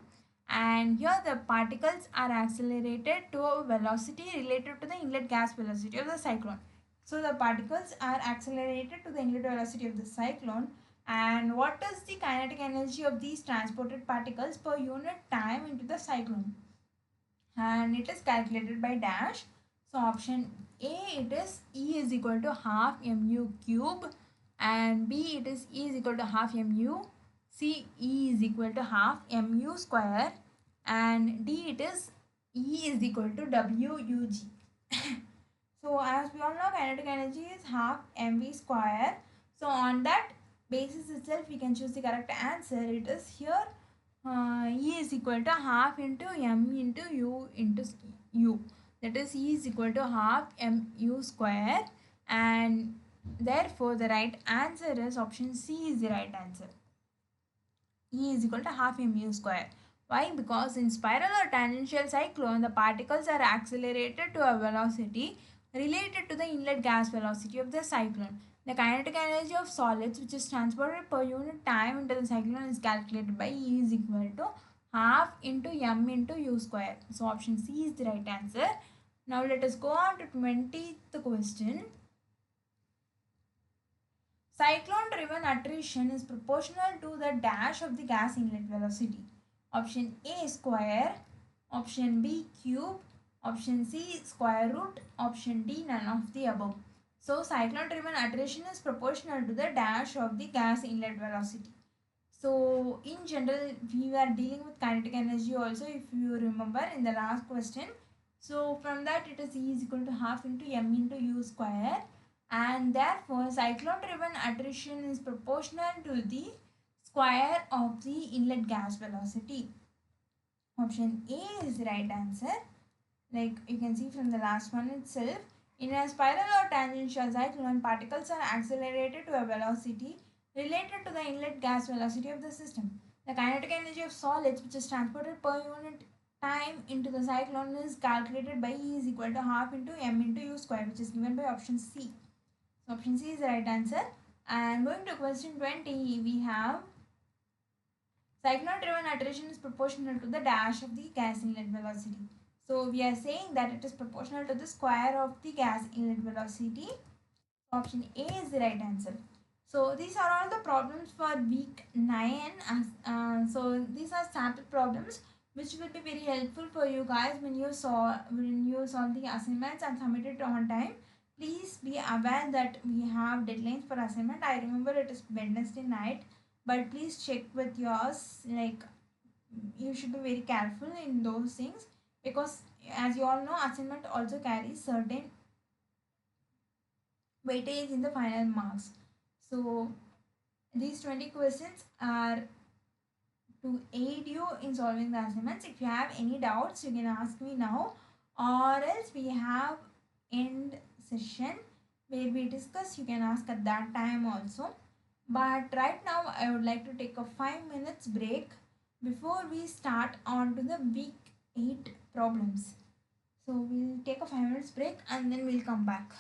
and here the particles are accelerated to a velocity related to the inlet gas velocity of the cyclone. So the particles are accelerated to the inlet velocity of the cyclone, and what is the kinetic energy of these transported particles per unit time into the cyclone? And it is calculated by dash. So option A, it is E is equal to half mu cube, and B it is E is equal to half mu, C E is equal to half mu square, and D it is E is equal to WUG. So as we all know, kinetic energy is half mv square. So on that basis itself we can choose the correct answer. It is here E is equal to half into m into u into u. That is E is equal to half mu square, and therefore the right answer is option C is the right answer. E is equal to half mu square. Why? Because in spiral or tangential cyclone, the particles are accelerated to a velocity related to the inlet gas velocity of the cyclone. The kinetic energy of solids which is transported per unit time into the cyclone is calculated by E is equal to half into m into u square. So option C is the right answer. Now let us go on to 20th question. Cyclone driven attrition is proportional to the dash of the gas inlet velocity. Option A square, option B cube, option C square root, option D none of the above. So cyclone driven attrition is proportional to the dash of the gas inlet velocity. So in general we were dealing with kinetic energy also, if you remember in the last question. So from that it is E is equal to half into m into u square, and therefore cyclone driven attrition is proportional to the square of the inlet gas velocity. Option A is the right answer. Like you can see from the last one itself, in a spiral or tangential cyclone, particles are accelerated to a velocity related to the inlet gas velocity of the system. The kinetic energy of solids which is transported per unit time into the cyclone is calculated by E is equal to half into m into u square, which is given by option C. So option C is the right answer. And going to question 20, we have cyclone driven attrition is proportional to the dash of the gas inlet velocity. So we are saying that it is proportional to the square of the gas inlet velocity. Option A is the right answer. So these are all the problems for week 9. So these are sample problems. which will be very helpful for you guys when you solve the assignments and submit it on time. Please be aware that we have deadlines for assignment. I remember it is Wednesday night, but please check with yours. Like, you should be very careful in those things, because as you all know, assignment also carries certain weightage in the final marks. So these 20 questions are to aid you in solving the assignments. If you have any doubts, you can ask me now, or else we have end session where we discuss. You can ask at that time also. But right now, I would like to take a 5 minutes break before we start on to the week 8 problems. So we'll take a 5 minutes break and then we'll come back.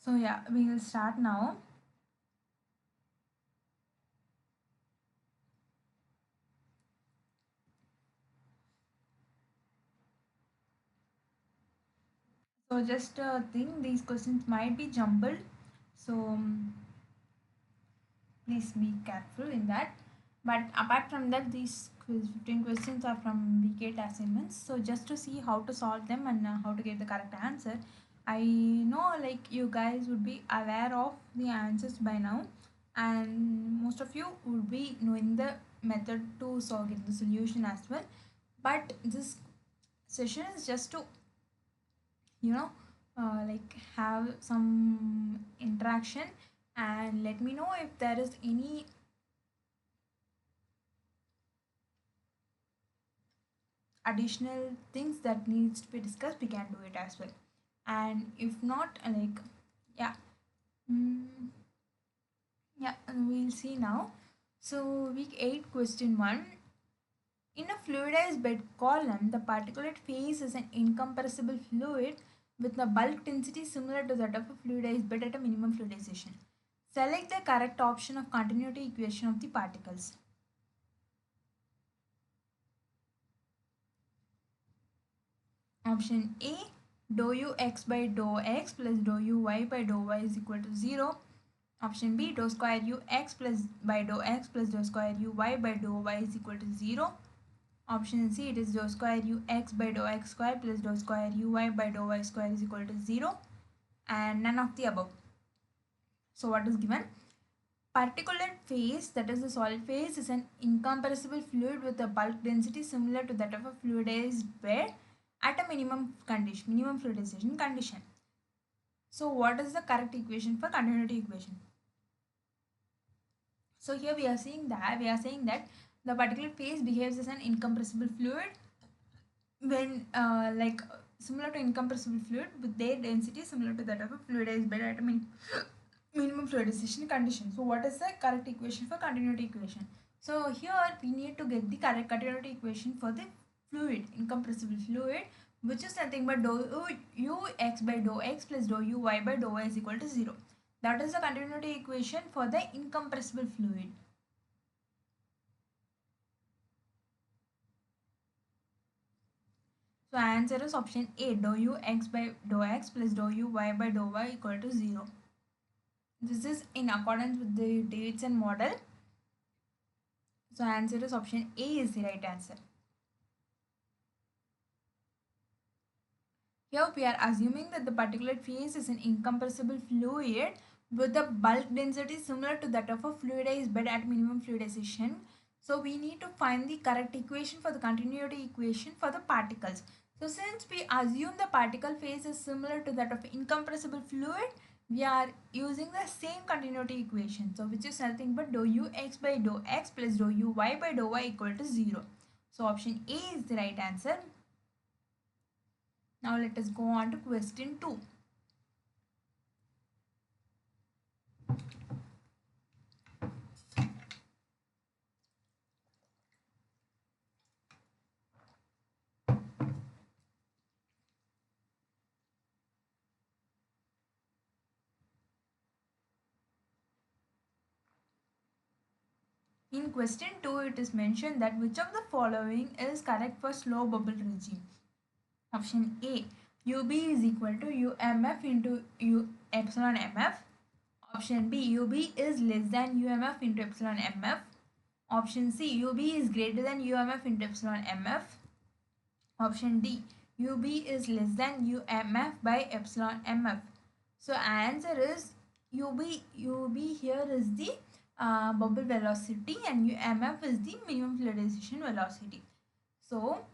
So yeah, we will start now. So just think these questions might be jumbled. So please be careful in that. But apart from that, these 15 questions are from week 8 assignments. So just to see how to solve them and how to get the correct answer, I know like you guys would be aware of the answers by now, and most of you would be knowing the method to solve get the solution as well. But this session is just to you know like have some interaction and let me know if there is any additional things that needs to be discussed. We can do it as well, and if not like yeah mm, yeah, and we'll see now. So week 8 question 1. In a fluidized bed column, the particulate phase is an incompressible fluid with a bulk density similar to that of a fluidized bed at a minimum fluidization. Select the correct option of continuity equation of the particles. Option A, dou u x by dou x plus dou u y by dou y is equal to 0. Option B, dou square u x plus by dou x plus dou square u y by dou y is equal to 0. Option C, it is dou square u x by dou x square plus dou square u y by dou y square is equal to 0. And none of the above. So what is given? Particulate phase, that is the solid phase, is an incompressible fluid with a bulk density similar to that of a fluidized bed at a minimum fluidization condition. So what is the correct equation for continuity equation? So here we are saying that the particulate phase behaves as an incompressible fluid when like similar to incompressible fluid with their density similar to that of a fluidized bed at a minimum fluidization condition. So what is the correct equation for continuity equation? So here we need to get the correct continuity equation for the fluid, incompressible fluid, which is nothing but dou u x by dou x plus dou u y by dou y is equal to 0. That is the continuity equation for the incompressible fluid. So answer is option A, dou u x by dou x plus dou u y by dou y equal to 0. This is in accordance with the Davidson model. So answer is option A is the right answer. Here we are assuming that the particulate phase is an incompressible fluid with a bulk density similar to that of a fluidized bed at minimum fluidization. So we need to find the correct equation for the continuity equation for the particles. So since we assume the particle phase is similar to that of incompressible fluid, we are using the same continuity equation. So which is nothing but dou u x by dou x plus dou u y by dou y equal to 0. So option A is the right answer. Now let us go on to question 2. In question 2, it is mentioned that which of the following is correct for slow bubble regime? Option A, UB is equal to UMF into U epsilon MF. Option B, UB is less than UMF into epsilon MF. Option C, UB is greater than UMF into epsilon MF. Option D, UB is less than UMF by epsilon MF. So answer is UB here is the bubble velocity and UMF is the minimum fluidization velocity. So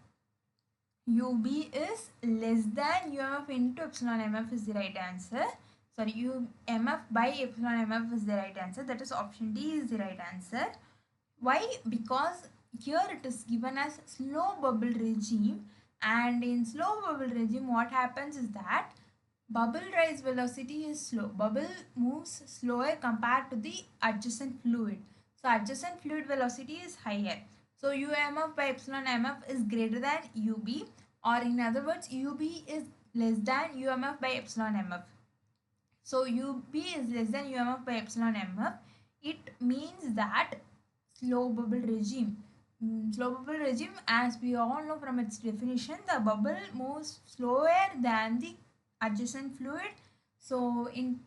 UB is less than UMF into epsilon MF is the right answer. Sorry, UMF by epsilon MF is the right answer. That is option D is the right answer. Why? Because here it is given as slow bubble regime, and in slow bubble regime what happens is that bubble rise velocity is slow. Bubble moves slower compared to the adjacent fluid. So adjacent fluid velocity is higher. So UMF by epsilon MF is greater than UB, or in other words UB is less than UMF by epsilon MF. So UB is less than UMF by epsilon MF. It means that slow bubble regime. Slow bubble regime, as we all know from its definition, the bubble moves slower than the adjacent fluid. So in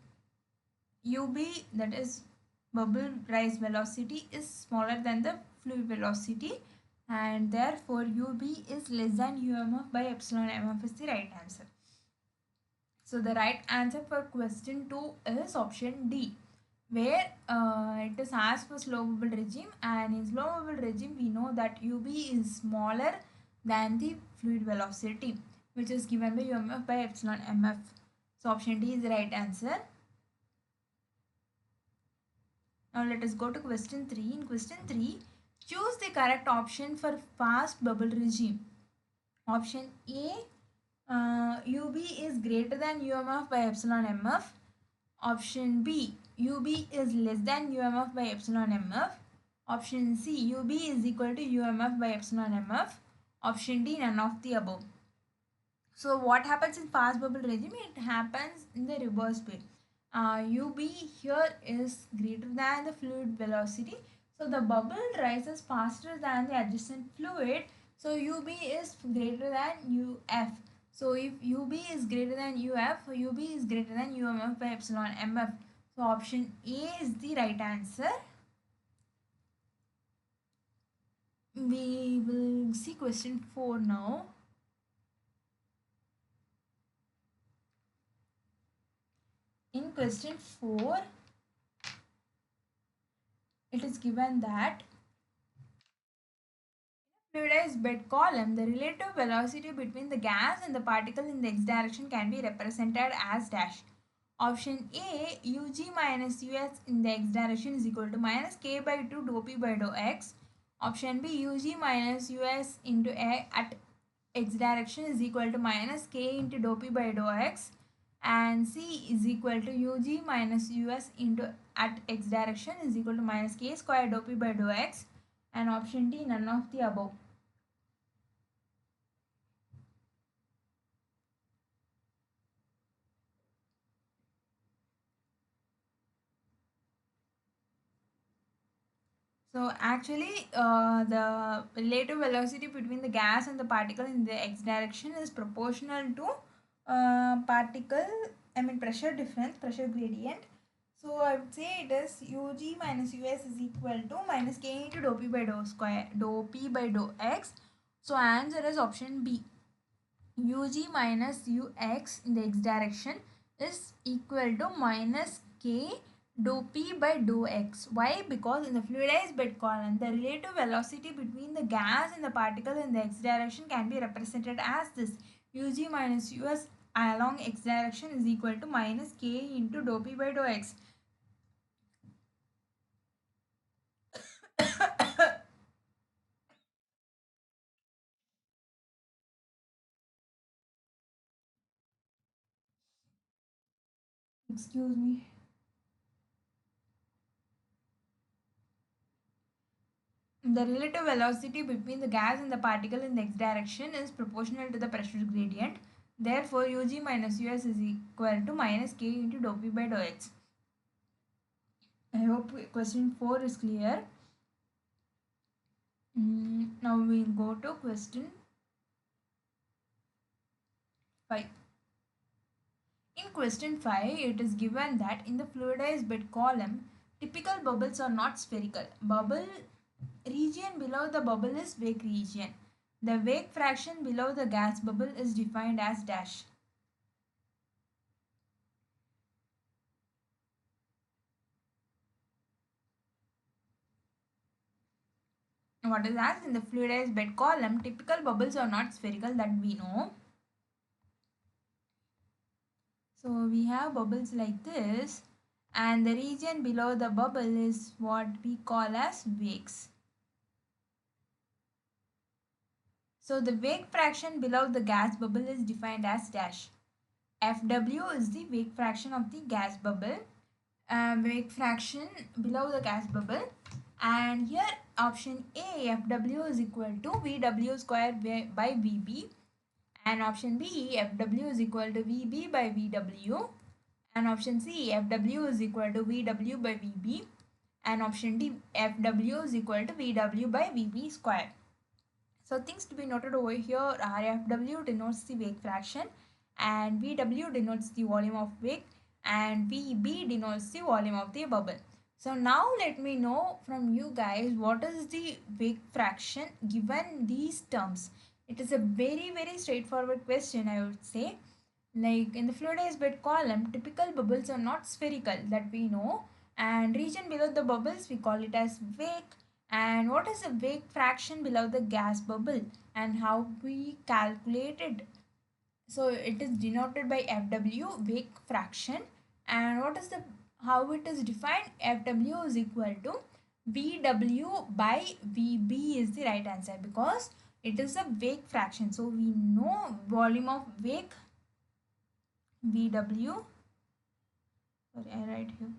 UB, that is bubble rise velocity, is smaller than the fluid velocity, and therefore UB is less than UMF by epsilon MF is the right answer. So the right answer for question 2 is option D, where it is asked for slow bubble regime, and in slow bubble regime we know that UB is smaller than the fluid velocity, which is given by UMF by epsilon MF. So option D is the right answer. Now let us go to question 3. In question 3, choose the correct option for fast bubble regime. Option A, UB is greater than UMF by epsilon MF. Option B, UB is less than UMF by epsilon MF. Option C, UB is equal to UMF by epsilon MF. Option D, none of the above. So what happens in fast bubble regime? It happens in the reverse way. UB here is greater than the fluid velocity. So the bubble rises faster than the adjacent fluid. So UB is greater than UF. So if UB is greater than UF, UB is greater than UMF by epsilon MF. So option A is the right answer. We will see question 4 now. In question 4, it is given that fluidized bed column, the relative velocity between the gas and the particle in the x direction can be represented as dash. Option A, Ug minus Us in the x direction is equal to minus k by 2 dou p by dou x. Option B, Ug minus Us into A at x direction is equal to minus k into dou p by dou x. And C is equal to Ug minus Us into at x direction is equal to minus k square dou p by dou x. And option D, none of the above. So actually, the relative velocity between the gas and the particle in the x direction is proportional to pressure difference, pressure gradient. So I would say it is Ug minus Us is equal to minus k into dou p by dou p by dou x. So answer is option B. Ug minus ux in the x direction is equal to minus k dou p by dou x. Why? Because in the fluidized bed column, the relative velocity between the gas and the particle in the x direction can be represented as this. Ug minus us along x direction is equal to minus k into dou p by dou x. Excuse me. The relative velocity between the gas and the particle in the x direction is proportional to the pressure gradient. Therefore, Ug minus Us is equal to minus k into dou p by dou x. I hope question 4 is clear. Now we will go to question 5. In question 5, it is given that in the fluidized bed column, typical bubbles are not spherical. Bubble region below the bubble is wake region. The wake fraction below the gas bubble is defined as dash. What is asked in the fluidized bed column, typical bubbles are not spherical, that we know. So we have bubbles like this, and the region below the bubble is what we call as wakes. So the wake fraction below the gas bubble is defined as dash. Fw is the wake fraction of the gas bubble, wake fraction below the gas bubble, and here option A, Fw is equal to Vw square by Vb, and option B, Fw is equal to Vb by Vw, And option C, Fw is equal to Vw by Vb. And option D, Fw is equal to Vw by Vb square. So things to be noted over here are Fw denotes the wake fraction, and Vw denotes the volume of wake, and Vb denotes the volume of the bubble. So now let me know from you guys, what is the wake fraction given these terms. It is a very straightforward question, I would say. Like in the fluidized bed column, typical bubbles are not spherical, that we know, and region below the bubbles we call it as wake. And what is the wake fraction below the gas bubble and how we calculate it? So it is denoted by Fw, wake fraction. And what is the, how it is defined? Fw is equal to Vw by Vb is the right answer, because it is a wake fraction. So we know volume of wake Vw, sorry I write here,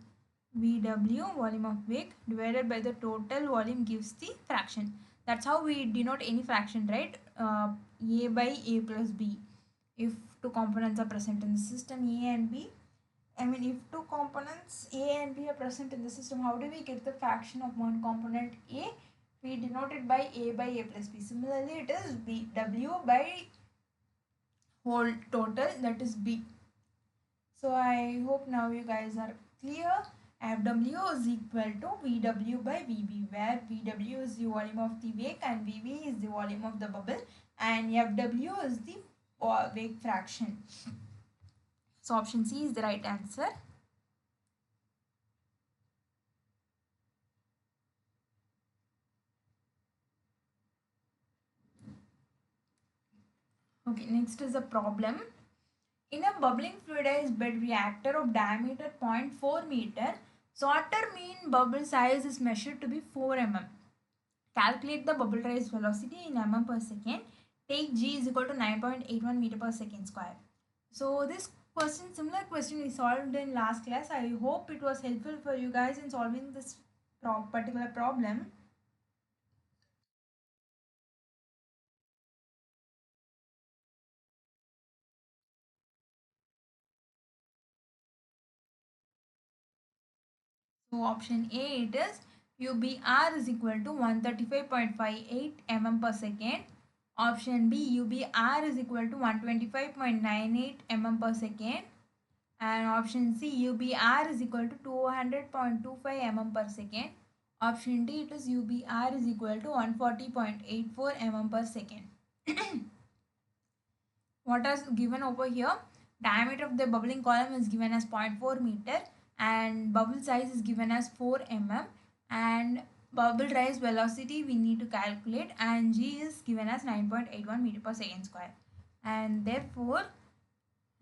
Vw volume of wake divided by the total volume gives the fraction. That's how we denote any fraction, right? A by A plus B. If two components are present in the system A and B, I mean if two components A and B are present in the system, how do we get the fraction of one component A? We denote it by A plus B. Similarly, it is Bw by whole total, that is B. So I hope now you guys are clear. Fw is equal to Vw by Vb, where Vw is the volume of the wake and Vb is the volume of the bubble, and Fw is the wake fraction. So option C is the right answer. Okay, next is a problem. In a bubbling fluidized bed reactor of diameter 0.4 meter, sorter mean bubble size is measured to be 4 mm. Calculate the bubble rise velocity in mm per second. Take G is equal to 9.81 meter per second square. So this question, similar question we solved in last class. I hope it was helpful for you guys in solving this particular problem. So option A, it is UBR is equal to 135.58 mm per second. Option B, UBR is equal to 125.98 mm per second. And option C, UBR is equal to 200.25 mm per second. Option D, it is UBR is equal to 140.84 mm per second. What is given over here? Diameter of the bubbling column is given as 0.4 meter, and bubble size is given as 4 mm, and bubble rise velocity we need to calculate, and G is given as 9.81 meter per second square. And therefore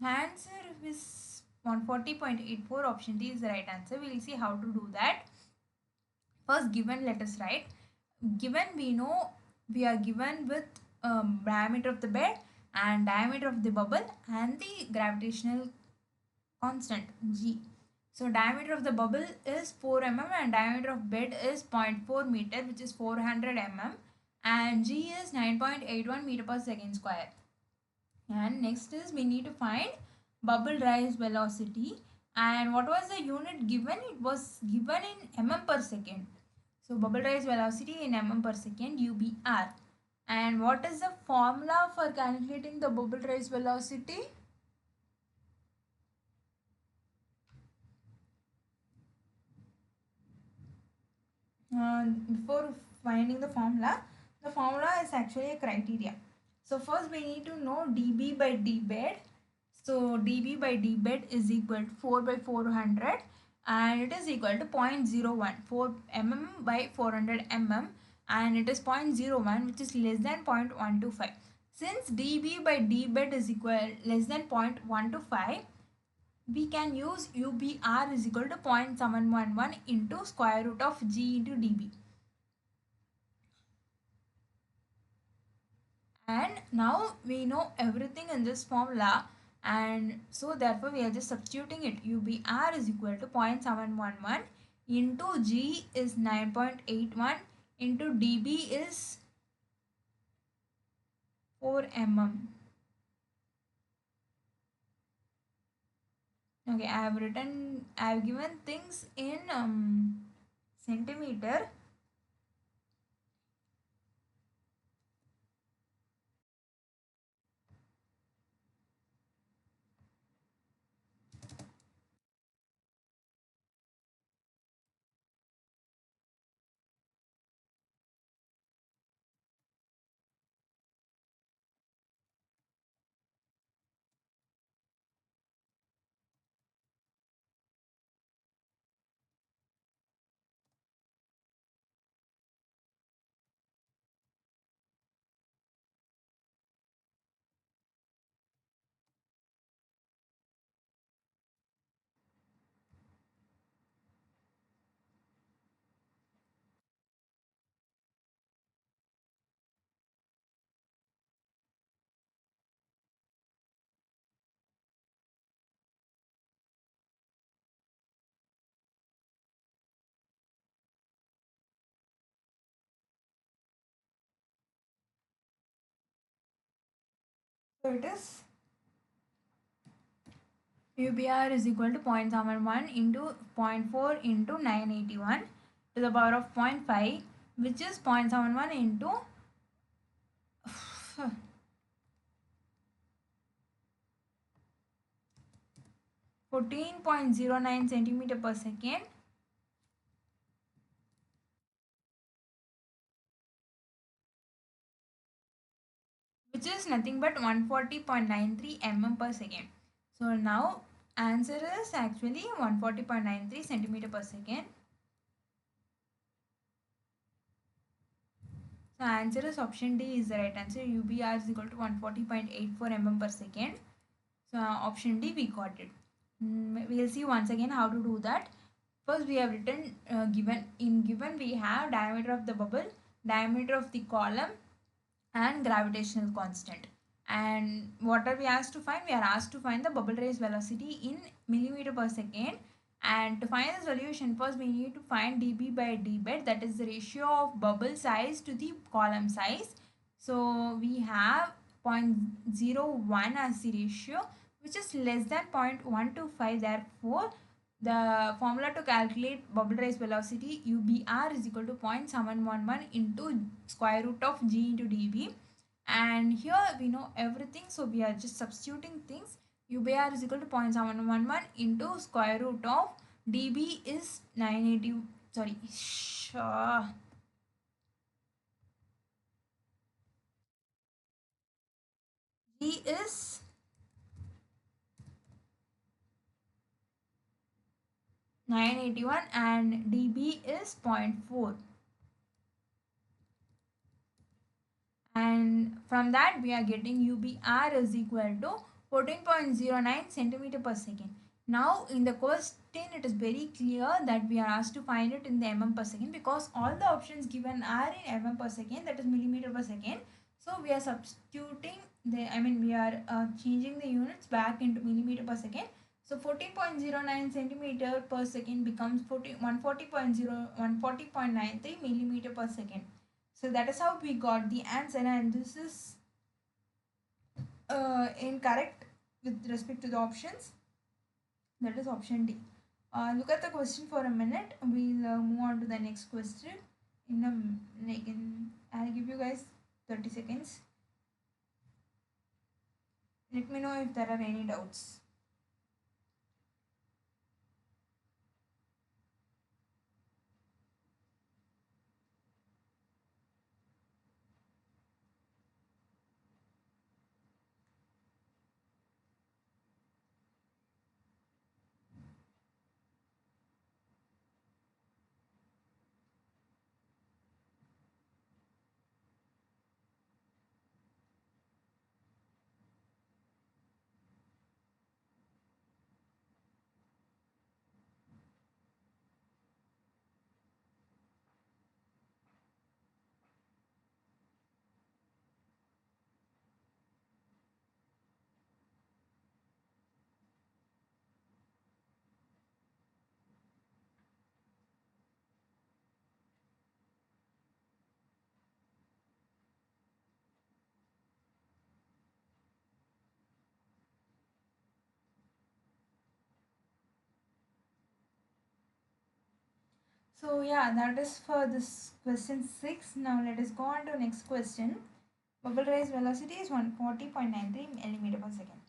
answer is 140.84. Option D is the right answer. We will see how to do that. First, given, let us write. Given, we know we are given with diameter of the bed and diameter of the bubble and the gravitational constant G. So diameter of the bubble is 4 mm and diameter of bed is 0.4 meter, which is 400 mm, and G is 9.81 meter per second square. And next is we need to find bubble rise velocity, and what was the unit given? It was given in mm per second. So bubble rise velocity in mm per second, UBR. And what is the formula for calculating the bubble rise velocity? Before finding the formula is actually a criteria. So first we need to know dB by dbed. So dB by dbed is equal to 4 by 400, and it is equal to 0.01, 4 mm by 400 mm, and it is 0.01, which is less than 0.125. Since dB by dbed is equal less than 0.125, we can use UBR is equal to 0.711 into square root of G into dB. And now we know everything in this formula, and so therefore we are just substituting it. UBR is equal to 0.711 into G is 9.81 into dB is 4 mm. Okay, I have given things in centimeter. So it is UBR is equal to 0.71 into zero point 0.4 into 981 to the power of zero point 0.5, which is 0.71 into 14.09 centimeter per second, which is nothing but 140.93 mm per second. So now answer is actually 140.93 centimeter per second. So answer is option D is the right answer. UBR is equal to 140.84 mm per second. So option D, we got it. We'll see once again how to do that. First we have written given we have diameter of the bubble, diameter of the column, and gravitational constant. And what are we asked to find? We are asked to find the bubble raise velocity in millimeter per second. And to find the solution, first we need to find dB by dBed, that is the ratio of bubble size to the column size. So we have 0.01 as the ratio, which is less than 0.125. Therefore, the formula to calculate bubble rise velocity UBR is equal to 0.711 into square root of G into dB. And here we know everything, so we are just substituting things. UBR is equal to 0.711 into square root of dB is 980, sorry, G is 981 and dB is 0.4. And from that we are getting UBR is equal to 14.09 centimeter per second. Now in the question it is very clear that we are asked to find it in the mm per second, because all the options given are in mm per second, that is millimeter per second. So we are substituting we are changing the units back into millimeter per second. So 14.09 centimeter per second becomes 140.93 millimeter per second. So that is how we got the answer, and this is incorrect with respect to the options. That is option D. Look at the question for a minute. We'll move on to the next question. I'll give you guys 30 seconds. Let me know if there are any doubts. So yeah, that is for this question 6. Now let us go on to next question. Bubble rise velocity is 140.93 millimeter per second.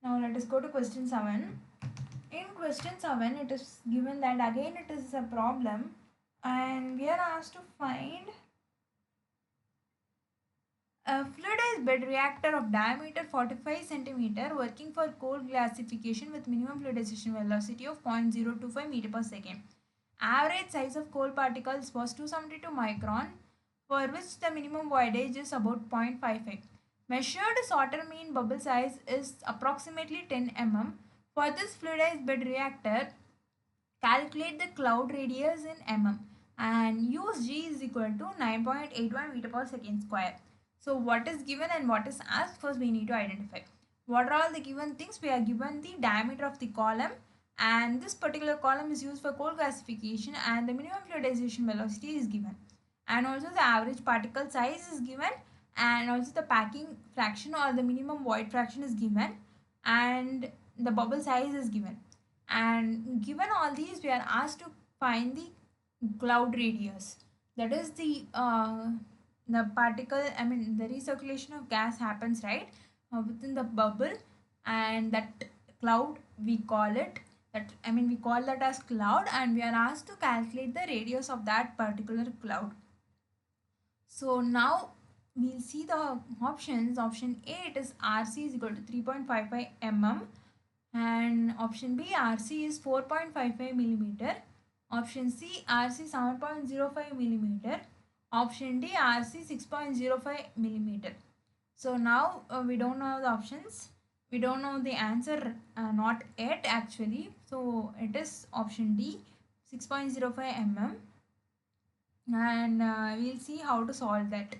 Now let us go to question 7. In question 7, it is given that again it is a problem, and we are asked to find a fluidized bed reactor of diameter 45 centimeter working for cold gasification with minimum fluidization velocity of 0.025 meter per second. Average size of coal particles was 272 micron, for which the minimum voidage is about 0.55. Measured solder mean bubble size is approximately 10 mm. For this fluidized bed reactor, calculate the cloud radius in mm and use G is equal to 9.81 meter per second square. So what is given and what is asked, first we need to identify. What are all the given things? We are given the diameter of the column, and this particular column is used for coal gasification, and the minimum fluidization velocity is given. And also the average particle size is given, and also the packing fraction or the minimum void fraction is given, and the bubble size is given. And given all these, we are asked to find the cloud radius. That is the particle, I mean the recirculation of gas happens, right, within the bubble, and that cloud we call it, that I mean we call that as cloud, and we are asked to calculate the radius of that particular cloud. So now we'll see the options. Option A, it is RC is equal to 3.55 mm, and option B, RC is 4.55 millimeter. Option C, RC 7.05 millimeter. Option D, RC 6.05 millimeter. So now we don't know the options. We don't know the answer, not yet actually. So it is option D, 6.05 mm, and we'll see how to solve that.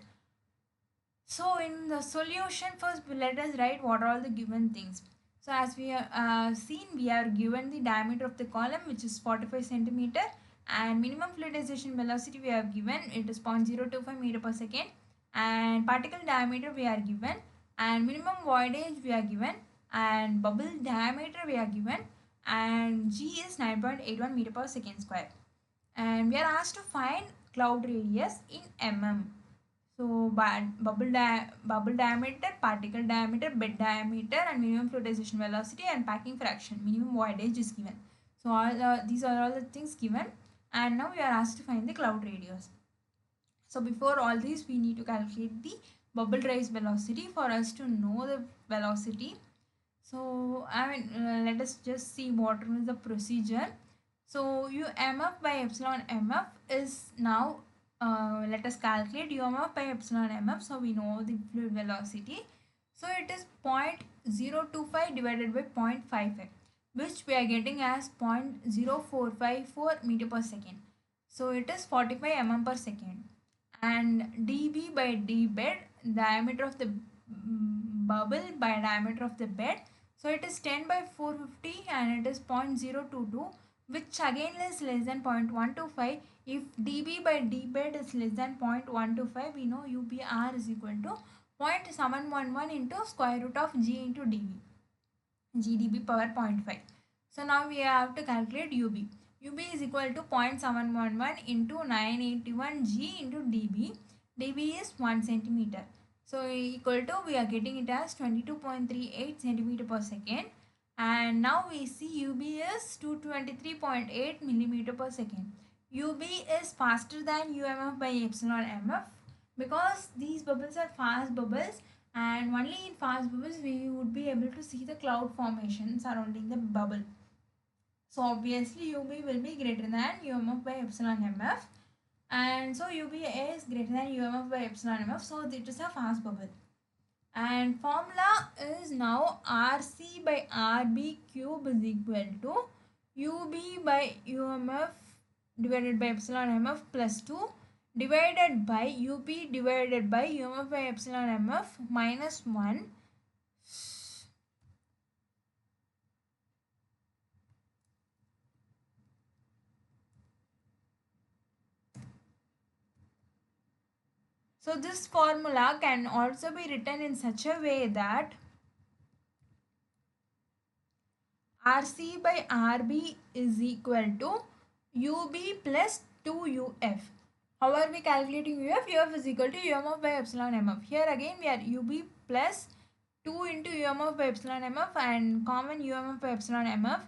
So in the solution, first let us write what are all the given things. So as we have seen, we are given the diameter of the column, which is 45 centimeter, and minimum fluidization velocity we have given, it is 0.025 meter per second, and particle diameter we are given, and minimum voidage we are given, and bubble diameter we are given, and G is 9.81 meter per second square. And we are asked to find cloud radius in mm. So bubble diameter, particle diameter, bed diameter, and minimum fluidization velocity and packing fraction, minimum voidage is given. So these are all the things given, and now we are asked to find the cloud radius. So before all these, we need to calculate the bubble rise velocity for us to know the velocity. So I mean, let us just see what is the procedure. So UMF by epsilon MF is now, let us calculate UMF by epsilon MF. So we know the fluid velocity. So it is 0.025 divided by 0.55, which we are getting as 0.0454 meter per second. So it is 45 mm per second. And dB by d bed, diameter of the bubble by diameter of the bed. So it is 10 by 450 and it is 0.022, which again is less than 0.125. If dB by d bed is less than 0.125, we know UBR is equal to 0.711 into square root of G into dB, GdB power 0.5. So now we have to calculate UB. UB is equal to 0.711 into 981 G into dB. dB is 1 centimeter. So equal to, we are getting it as 22.38 centimeter per second. And now we see UB is 223.8 millimeter per second. UB is faster than UMF by epsilon MF, because these bubbles are fast bubbles, and only in fast bubbles we would be able to see the cloud formation surrounding the bubble. So obviously UB will be greater than UMF by epsilon MF, and so UBA is greater than UMF by epsilon MF, so it is a fast bubble. And formula is now RC by RB cube is equal to UB by UMF divided by epsilon MF plus 2 divided by UP divided by UMF by epsilon MF minus 1. So this formula can also be written in such a way that RC by RB is equal to UB plus 2UF. How are we calculating UF? UF is equal to UMF by epsilon MF. Here again we are UB plus 2 into UMF by epsilon MF and common UMF by epsilon MF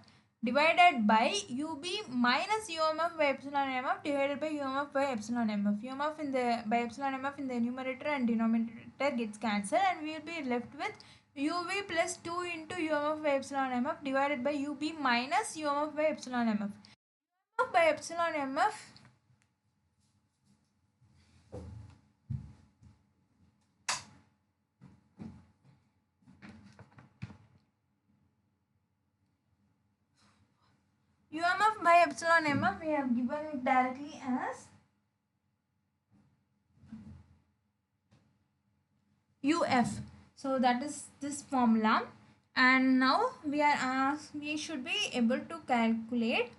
divided by UB minus UMF by epsilon MF divided by UMF by epsilon MF. UMF in the by epsilon MF in the numerator and denominator gets cancelled and we will be left with UV plus 2 into UMF by epsilon MF divided by UB minus UMF by epsilon MF. UMF by epsilon MF UMF by epsilon MF we have given it directly as UF. So that is this formula, and now we should be able to calculate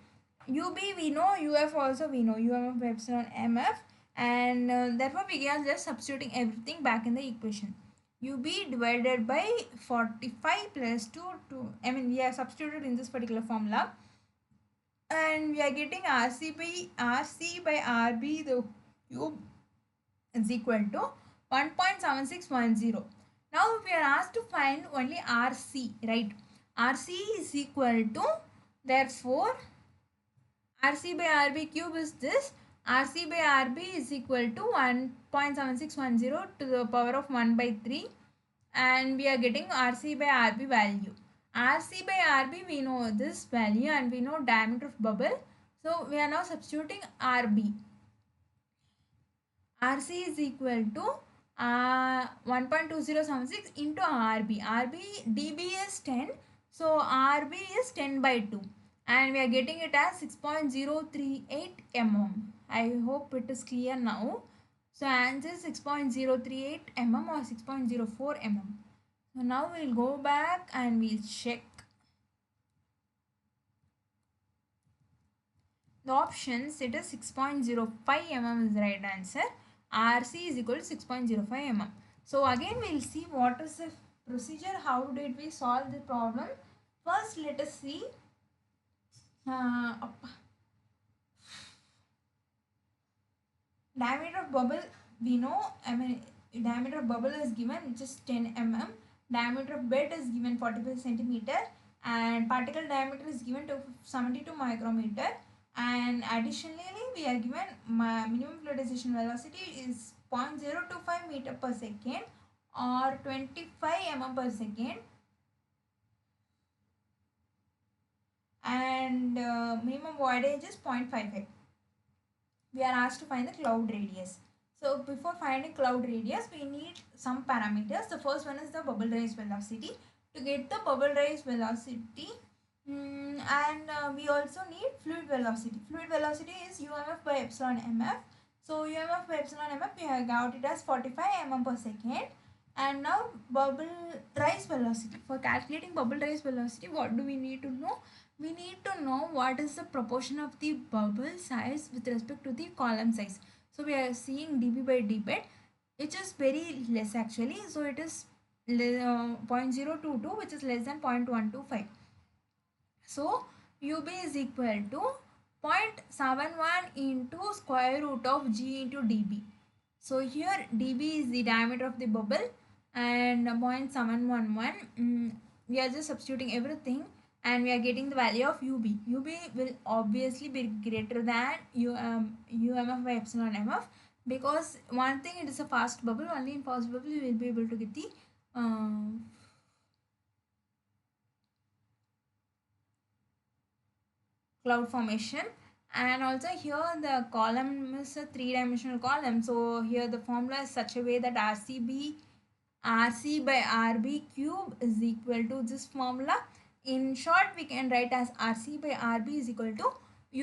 UB we know, UF also we know, UMF by epsilon MF, and therefore we are just substituting everything back in the equation. UB divided by 45 plus 2, I mean we are substituted in this particular formula, and we are getting RC by RB the cube is equal to 1.7610. Now we are asked to find only RC, right? RC is equal to, therefore RC by RB cube is this. RC by RB is equal to 1.7610 to the power of 1 by 3, and we are getting RC by RB value. RC by RB we know this value and we know diameter of bubble. So we are now substituting RB. RC is equal to 1.2076 into RB. DB is 10. So RB is 10 by 2. And we are getting it as 6.038 mm. I hope it is clear now. So answer is 6.038 mm or 6.04 mm. So now we will go back and we will check. The options, it is 6.05 mm is the right answer. RC is equal to 6.05 mm. So again we will see what is the procedure, how did we solve the problem. First let us see diameter of bubble we know, diameter of bubble is given which is 10 mm. Diameter of bed is given 45 centimeter and particle diameter is given to 72 micrometer, and additionally we are given minimum fluidization velocity is 0.025 meter per second or 25 mm per second, and minimum voidage is 0.55. We are asked to find the cloud radius. So before finding cloud radius, we need some parameters. The first one is the bubble rise velocity. To get the bubble rise velocity, and we also need fluid velocity. Fluid velocity is UMF by epsilon MF. So UMF by epsilon MF, we have got it as 45 mm per second. And now bubble rise velocity. For calculating bubble rise velocity, what do we need to know? We need to know what is the proportion of the bubble size with respect to the column size. So we are seeing dB by dBed, which is very less actually. So it is 0.022, which is less than 0.125. So UB is equal to 0.71 into square root of G into dB. So here dB is the diameter of the bubble and 0.711. We are just substituting everything and we are getting the value of UB. UB will obviously be greater than UMF by epsilon MF, because one thing, it is a fast bubble. Only in fast bubble you will be able to get the cloud formation. And also here the column is a three-dimensional column. So here the formula is such a way that RC by RB cube is equal to this formula. In short, we can write as RC by RB is equal to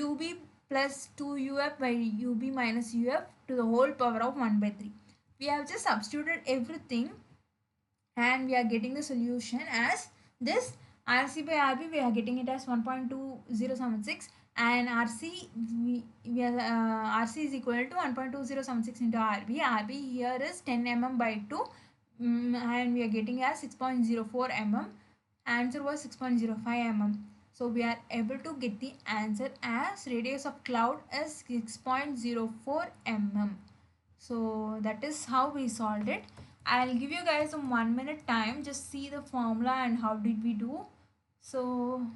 UB plus 2UF by UB minus UF to the whole power of 1 by 3. We have just substituted everything and we are getting the solution as this. RC by RB, we are getting it as 1.2076, and RC is equal to 1.2076 into RB. RB here is 10 mm by 2, and we are getting as 6.04 mm. Answer was 6.05 mm. So we are able to get the answer as radius of cloud is 6.04 mm. So that is how we solved it. I'll give you guys some 1 minute time, just see the formula and how did we do. So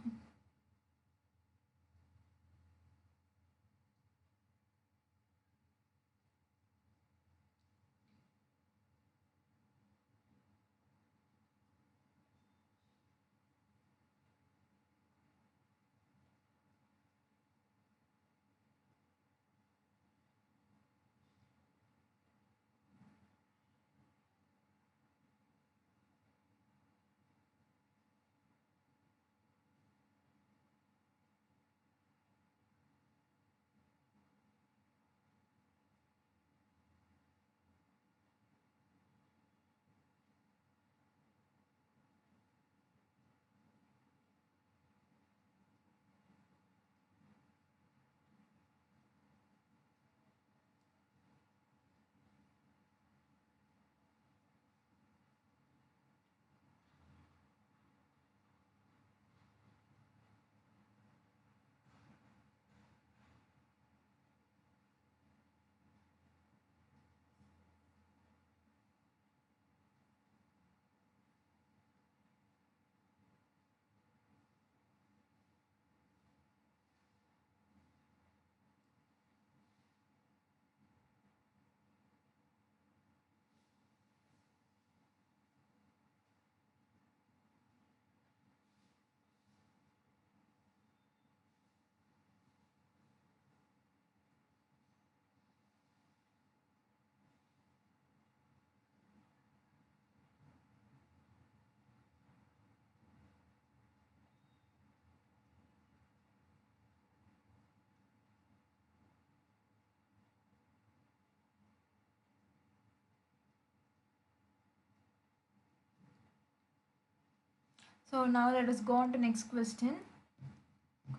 now let us go on to next question.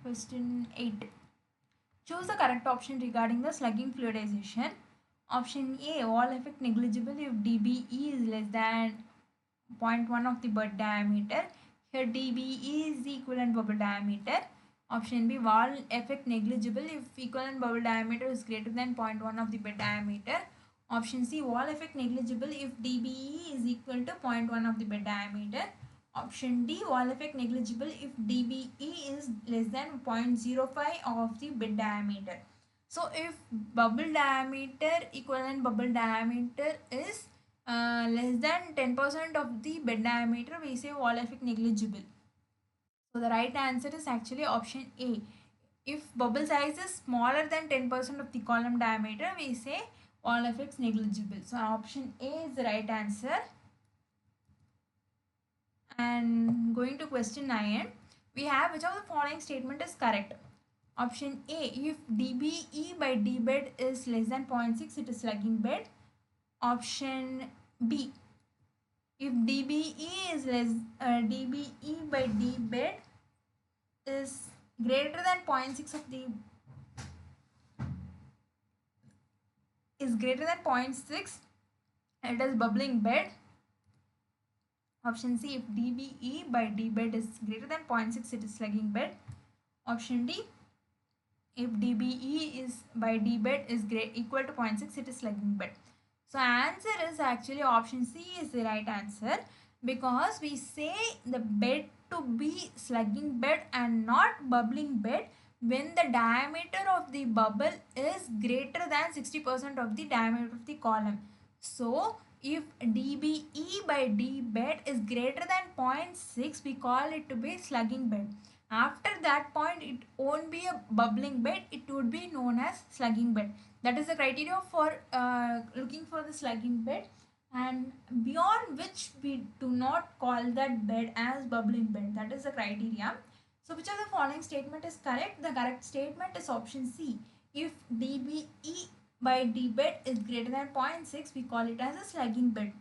Question 8. Choose the correct option regarding the slugging fluidization. Option A, wall effect negligible if dBE is less than zero point 0.1 of the bud diameter. Here dBE is the equivalent bubble diameter. Option B, wall effect negligible if equivalent bubble diameter is greater than zero point 0.1 of the bed diameter. Option C, wall effect negligible if dBE is equal to zero point 0.1 of the bed diameter. Option D, wall effect negligible if dBE is less than 0.05 of the bed diameter. So if bubble diameter, equivalent bubble diameter is less than 10% of the bed diameter, we say wall effect negligible. So the right answer is actually option A. If bubble size is smaller than 10% of the column diameter, we say wall effects negligible. So option A is the right answer. And going to question 9, we have which of the following statement is correct. Option A, if dBE by d bed is less than 0.6, it is slugging bed. Option B, if dBE is less dBE by d bed is greater than 0.6 of the is greater than 0.6, it is bubbling bed. Option C, if dBE by d bed is greater than 0.6, it is slugging bed. Option D, if dBE is by d bed is equal to 0.6, it is slugging bed. So answer is actually option C is the right answer, because we say the bed to be slugging bed and not bubbling bed when the diameter of the bubble is greater than 60% of the diameter of the column. So if dBE by d bed is greater than 0.6, we call it to be slugging bed. After that point, it won't be a bubbling bed, it would be known as slugging bed. That is the criteria for looking for the slugging bed, and beyond which we do not call that bed as bubbling bed. That is the criteria. So which of the following statement is correct? The correct statement is option C. If dBE by d bed is greater than 0.6, we call it as a slugging bed.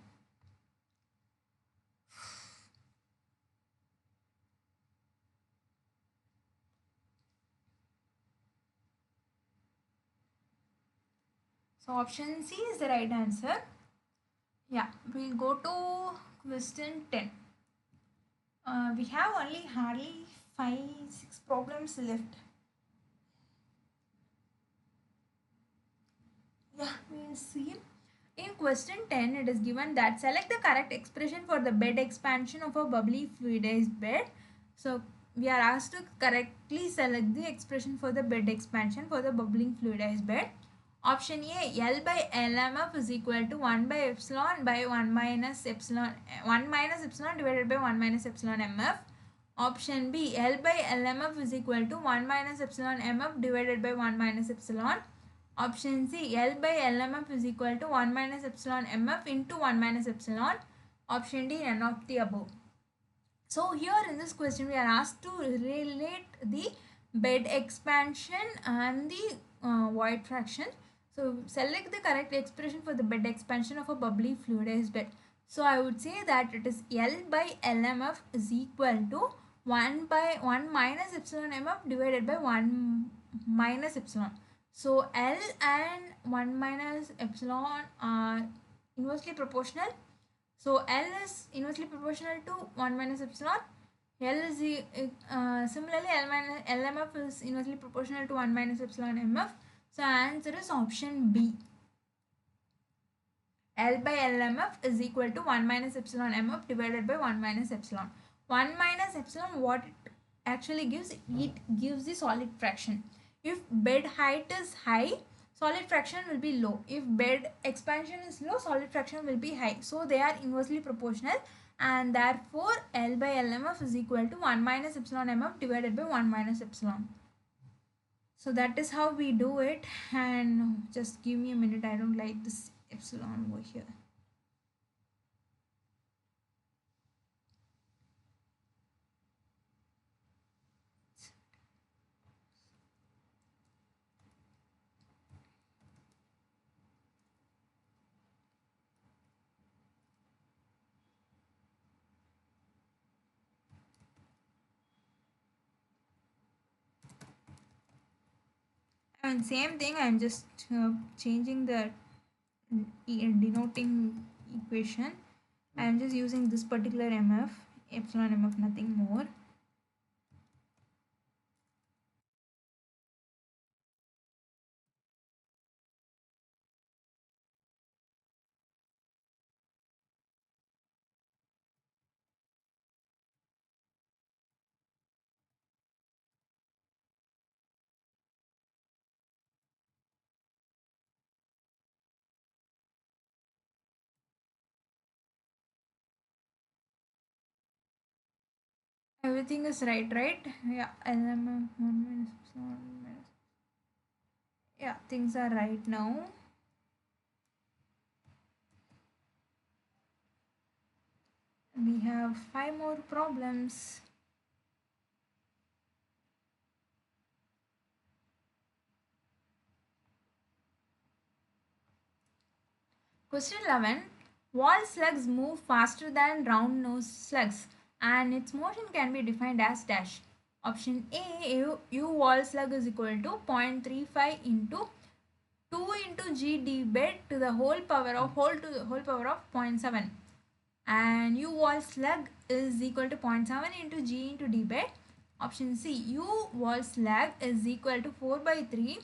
So option C is the right answer. Yeah, we'll go to question 10. We have only hardly 5, 6 problems left. Yeah, we'll see. In question 10, it is given that select the correct expression for the bed expansion of a bubbly fluidized bed. So we are asked to correctly select the expression for the bed expansion for the bubbling fluidized bed. Option A, L by LMF is equal to 1 by epsilon by 1 minus epsilon, 1 minus epsilon divided by 1 minus epsilon MF. Option B, L by LMF is equal to 1 minus epsilon MF divided by 1 minus epsilon. Option C, L by LMF is equal to 1 minus epsilon MF into 1 minus epsilon. Option D, none of the above. So here in this question we are asked to relate the bed expansion and the void fraction. So select the correct expression for the bed expansion of a bubbly fluidized bed. So I would say that it is L by LMF is equal to 1 by 1 minus epsilon MF divided by 1 minus epsilon. So L and 1 minus epsilon are inversely proportional. So L is inversely proportional to 1 minus epsilon. L is similarly L minus LMF is inversely proportional to 1 minus epsilon MF. So answer is option B. L by LMF is equal to 1 minus epsilon MF divided by 1 minus epsilon. 1 minus epsilon, what it actually gives? It gives the solid fraction. If bed height is high, solid fraction will be low. If bed expansion is low, solid fraction will be high. So they are inversely proportional, and therefore L by LMF is equal to 1 minus epsilon MF divided by 1 minus epsilon. So that is how we do it. And just give me a minute, I don't like this epsilon over here. And same thing, I'm just changing the denoting equation. I'm just using this particular MF, epsilon MF, nothing more. Everything is right? Yeah, LMF 1 minus epsilon minus. Yeah, things are right now. We have 5 more problems. Question 11. Wall slugs move faster than round nose slugs and its motion can be defined as dash. Option A, U wall slug is equal to 0.35 into 2 into g d bed to the whole power of whole to the whole power of 0.7, and U wall slug is equal to 0.7 into g into d bed. Option C, U wall slug is equal to 4 by 3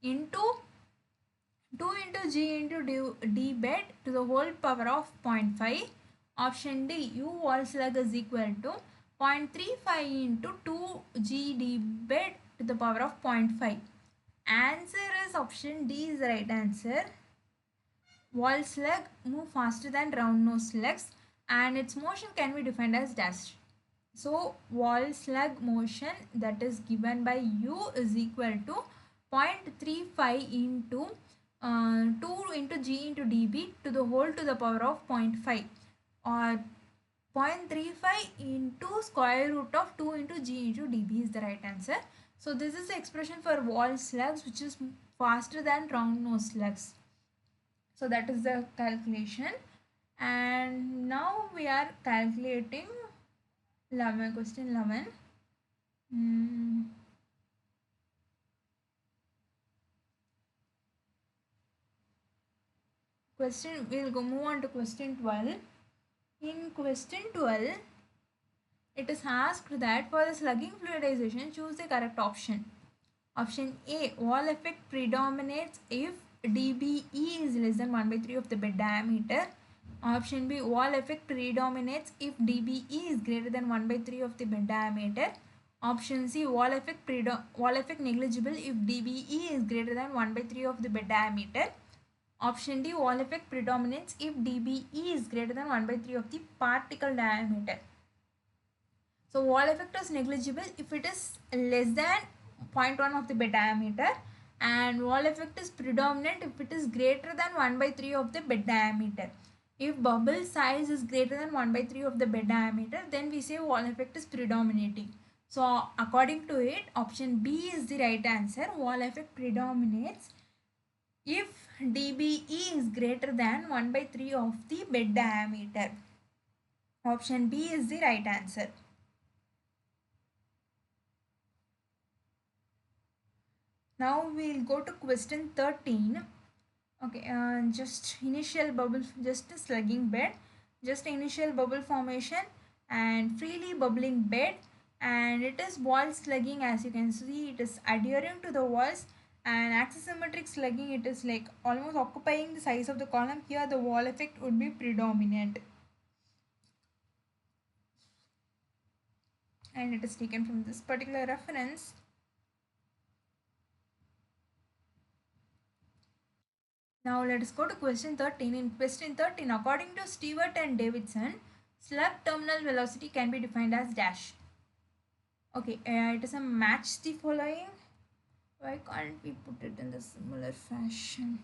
into 2 into g into d bed to the whole power of 0.5. Option D, U wall slug is equal to 0.35 into 2 g d bed to the power of 0.5. Answer is option D is the right answer. Wall slug move faster than round nose slugs and its motion can be defined as dash. So wall slug motion that is given by U is equal to 0.35 into 2 into g into db to the whole to the power of 0.5, or 0.35 into square root of 2 into g into db is the right answer. So this is the expression for wall slugs which is faster than round nose slugs. So that is the calculation, and now we are calculating 11, question 11. Question, we'll go move on to question 12. In question 12, It is asked that for the slugging fluidization, choose the correct option. Option A, wall effect predominates if dBE is less than 1 by 3 of the bed diameter. Option B, wall effect predominates if dBE is greater than 1 by 3 of the bed diameter. Option C, wall effect negligible if dBE is greater than 1 by 3 of the bed diameter. Option D, wall effect predominates if dBE is greater than 1 by 3 of the particle diameter. So wall effect is negligible if it is less than zero point 0.1 of the bed diameter, and wall effect is predominant if it is greater than 1 by 3 of the bed diameter. If bubble size is greater than 1 by 3 of the bed diameter, then we say wall effect is predominating. So according to it, option B is the right answer. Wall effect predominates if dBE is greater than 1 by 3 of the bed diameter. Option B is the right answer. Now we'll go to question 13. Okay, just initial bubble, just a slugging bed, just initial bubble formation and freely bubbling bed, and it is wall slugging. As you can see, it is adhering to the walls, and axisymmetric slugging, it is like almost occupying the size of the column. Here the wall effect would be predominant, and it is taken from this particular reference. Now let us go to question 13. In question 13, according to Stewart and Davidson, slug terminal velocity can be defined as dash. Okay, it is a match the following. Why can't we put it in the similar fashion?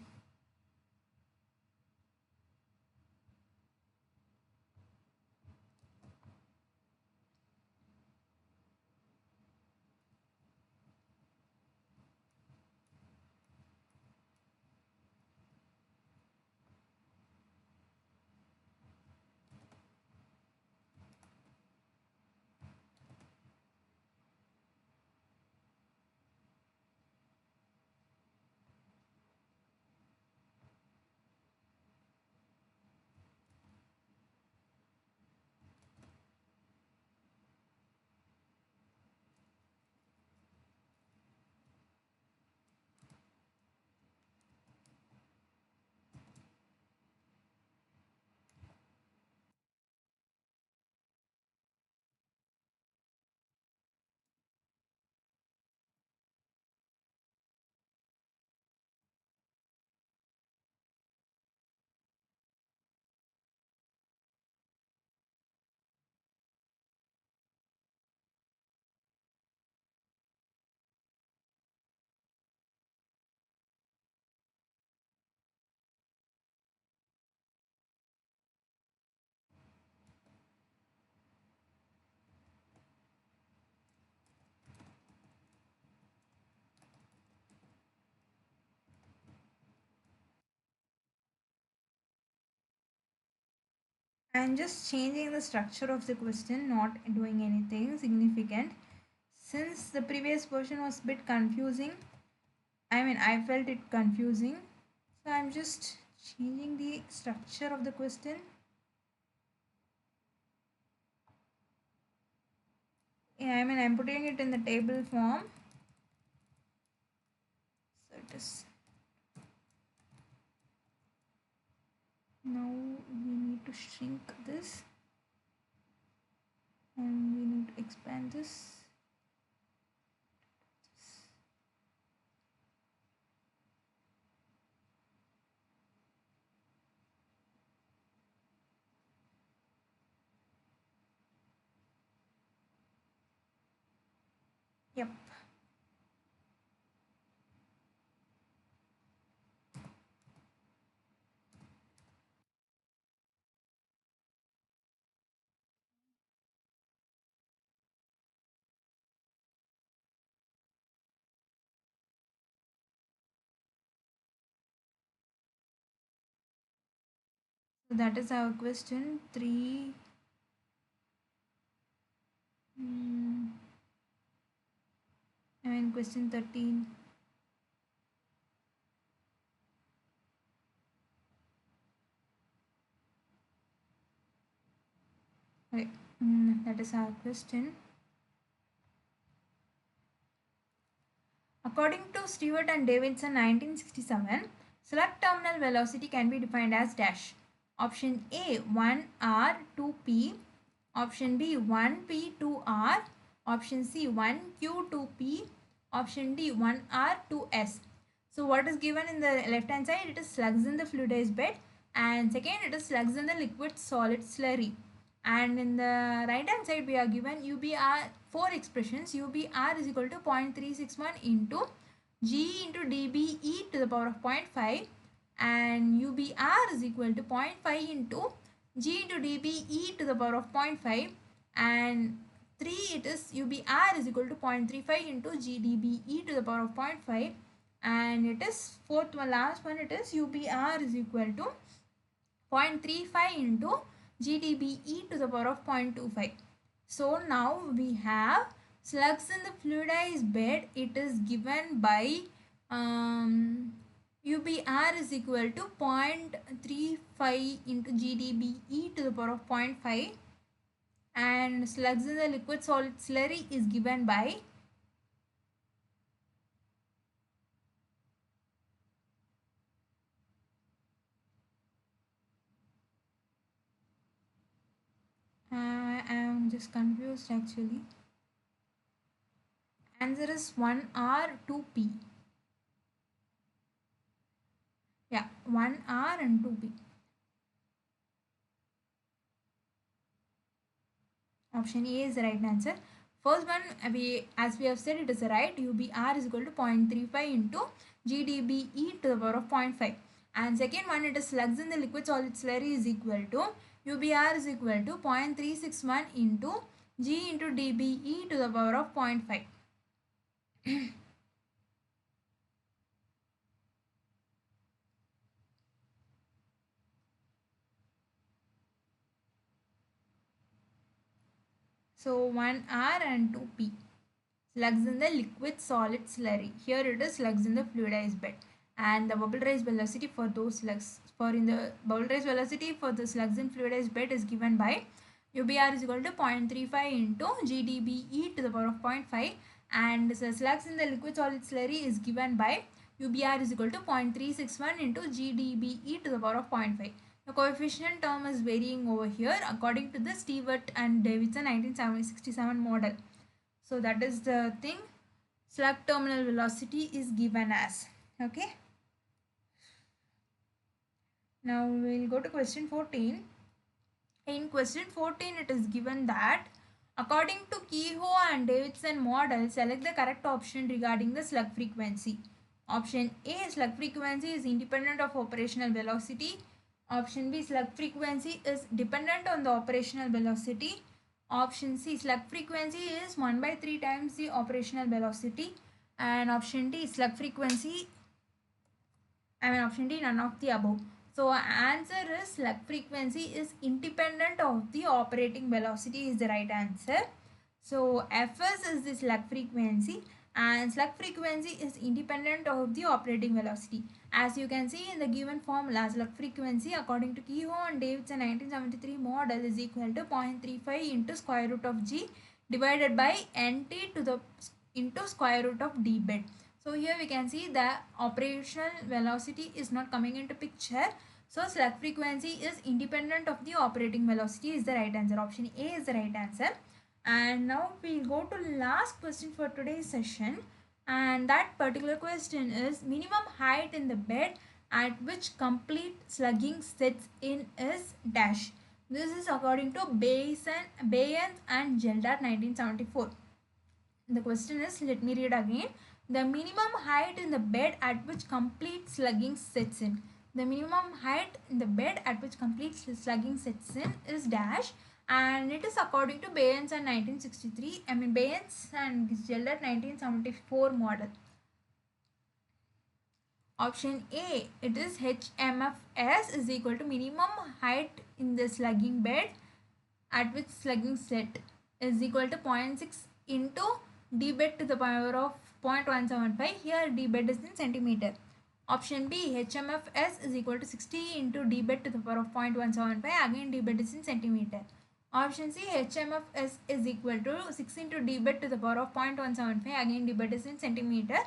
I'm just changing the structure of the question, not doing anything significant. Since the previous question was a bit confusing, I felt it confusing. So I'm just changing the structure of the question. Yeah, I'm putting it in the table form. So it is. Now we need to shrink this and we need to expand this. Yep. So that is our question 3. Question 13. Okay. That is our question. According to Stewart and Davidson 1967, select terminal velocity can be defined as dash. Option A 1r 2p, option B 1p 2r, option C 1q 2p, option D 1r 2s. So what is given in the left hand side? It is slugs in the fluidized bed, and second it is slugs in the liquid solid slurry. And in the right hand side we are given UBR, four expressions. UBR is equal to 0.361 into G into dBE to the power of 0.5, and UBR is equal to 0.5 into G into dBE to the power of 0.5, and 3 it is UBR is equal to 0.35 into GdBE to the power of 0.5, and it is fourth one, last one, it is UBR is equal to 0.35 into GdBE to the power of 0.25. So now we have slugs in the fluidized bed. It is given by UBR is equal to 0.35 into GdBE to the power of 0.5, and slugs in the liquid solid slurry is given by I am just confused actually. Answer is 1R 2P. Yeah, 1R and 2P. Option A is the right answer. First one, as we have said, it is right. UBR is equal to 0.35 into GdBE to the power of 0.5. And second one, it is slugs in the liquid solid slurry is equal to UBR is equal to 0.361 into G into dBE to the power of 0.5. So 1R and 2P. Slugs in the liquid solid slurry. Here it is slugs in the fluidized bed. And the bubble rise velocity for those slugs, the bubble rise velocity for the slugs in fluidized bed is given by UBR is equal to 0.35 into GdBE to the power of 0.5, and the slugs in the liquid solid slurry is given by UBR is equal to 0.361 into GdBE to the power of 0.5. The coefficient term is varying over here according to the Stewart and Davidson 1967 model. So that is the thing. Slug terminal velocity is given as. Okay. Now we will go to question 14. In question 14 it is given that according to Kehoe and Davidson model, select the correct option regarding the slug frequency. Option A, slug frequency is independent of operational velocity. Option B, slug frequency is dependent on the operational velocity. Option C, slug frequency is 1 by 3 times the operational velocity. And option D, slug frequency, option D, none of the above. So answer is slug frequency is independent of the operating velocity is the right answer. So Fs is the slug frequency, and slug frequency is independent of the operating velocity. As you can see in the given formula, slug frequency according to Kehoe and Davidson 1973 model is equal to 0.35 into square root of G divided by Nt to the into square root of d bed. So here we can see the operational velocity is not coming into picture. So slug frequency is independent of the operating velocity is the right answer. Option A is the right answer. And now we'll go to last question for today's session, and that particular question is minimum height in the bed at which complete slugging sets in is dash. This is according to Bayes and Geldat 1974. The question is, let me read again. The minimum height in the bed at which complete slugging sets in. The minimum height in the bed at which complete slugging sets in is dash, and it is according to Bayes and 1963. Bayes and Geldat 1974 model. Option A, it is HMFS is equal to minimum height in the slugging bed at which slugging set is equal to 0.6 into d bed to the power of 0.175. Here d bed is in centimeter. Option B, HMFS is equal to 60 into d bed to the power of 0.175. Again d bed is in centimeter. Option C, HMFS is equal to 6 into d bed to the power of 0.175. Again, d bed is in centimeter.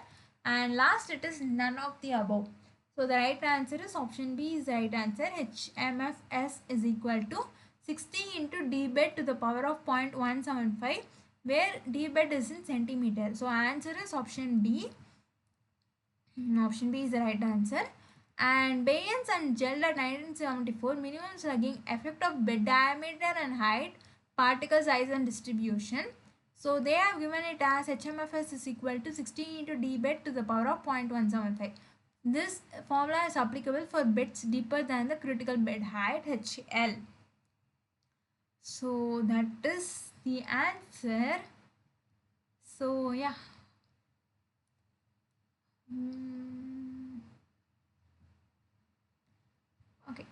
And last, it is none of the above. So the right answer is option B is the right answer. HMFS is equal to 60 into d bed to the power of 0.175, where d bed is in centimeter. So answer is option B. Option B is the right answer. And Bayes and Geld at 1974, minimum slugging effect of bed diameter and height, particle size and distribution. So they have given it as HMFS is equal to 16 into d bed to the power of 0.175. This formula is applicable for beds deeper than the critical bed height HL. So that is the answer. So yeah. Okay.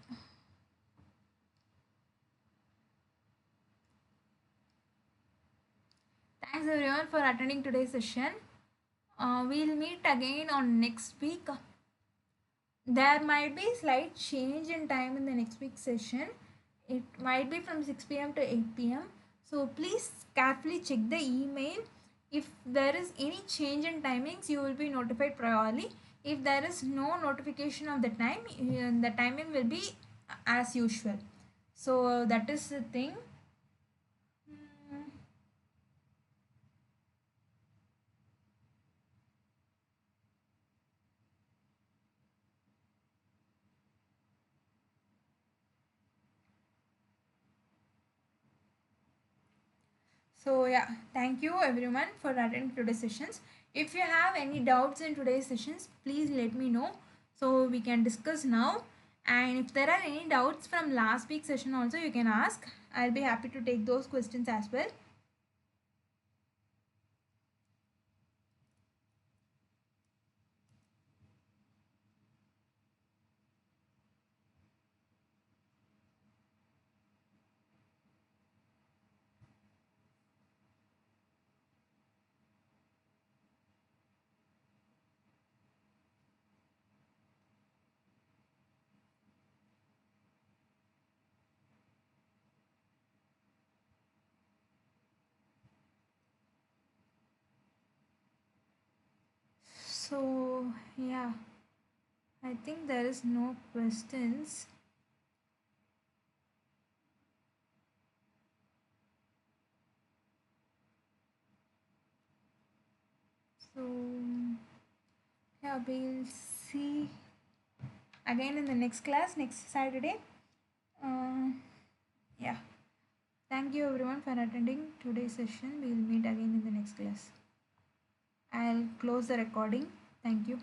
Thanks everyone for attending today's session. We'll meet again on next week. There might be slight change in time in the next week's session. It might be from 6 p.m. to 8 p.m. So please carefully check the email. If there is any change in timings, you will be notified priorly. If there is no notification of the time, the timing will be as usual. So that is the thing. So yeah, thank you everyone for attending today's sessions. If you have any doubts in today's sessions, please let me know so we can discuss now. And if there are any doubts from last week's session also, you can ask. I'll be happy to take those questions as well. So yeah, I think there is no questions. So yeah, we'll see again in the next class next Saturday. Yeah. Thank you everyone for attending today's session. We'll meet again in the next class. I'll close the recording. Thank you.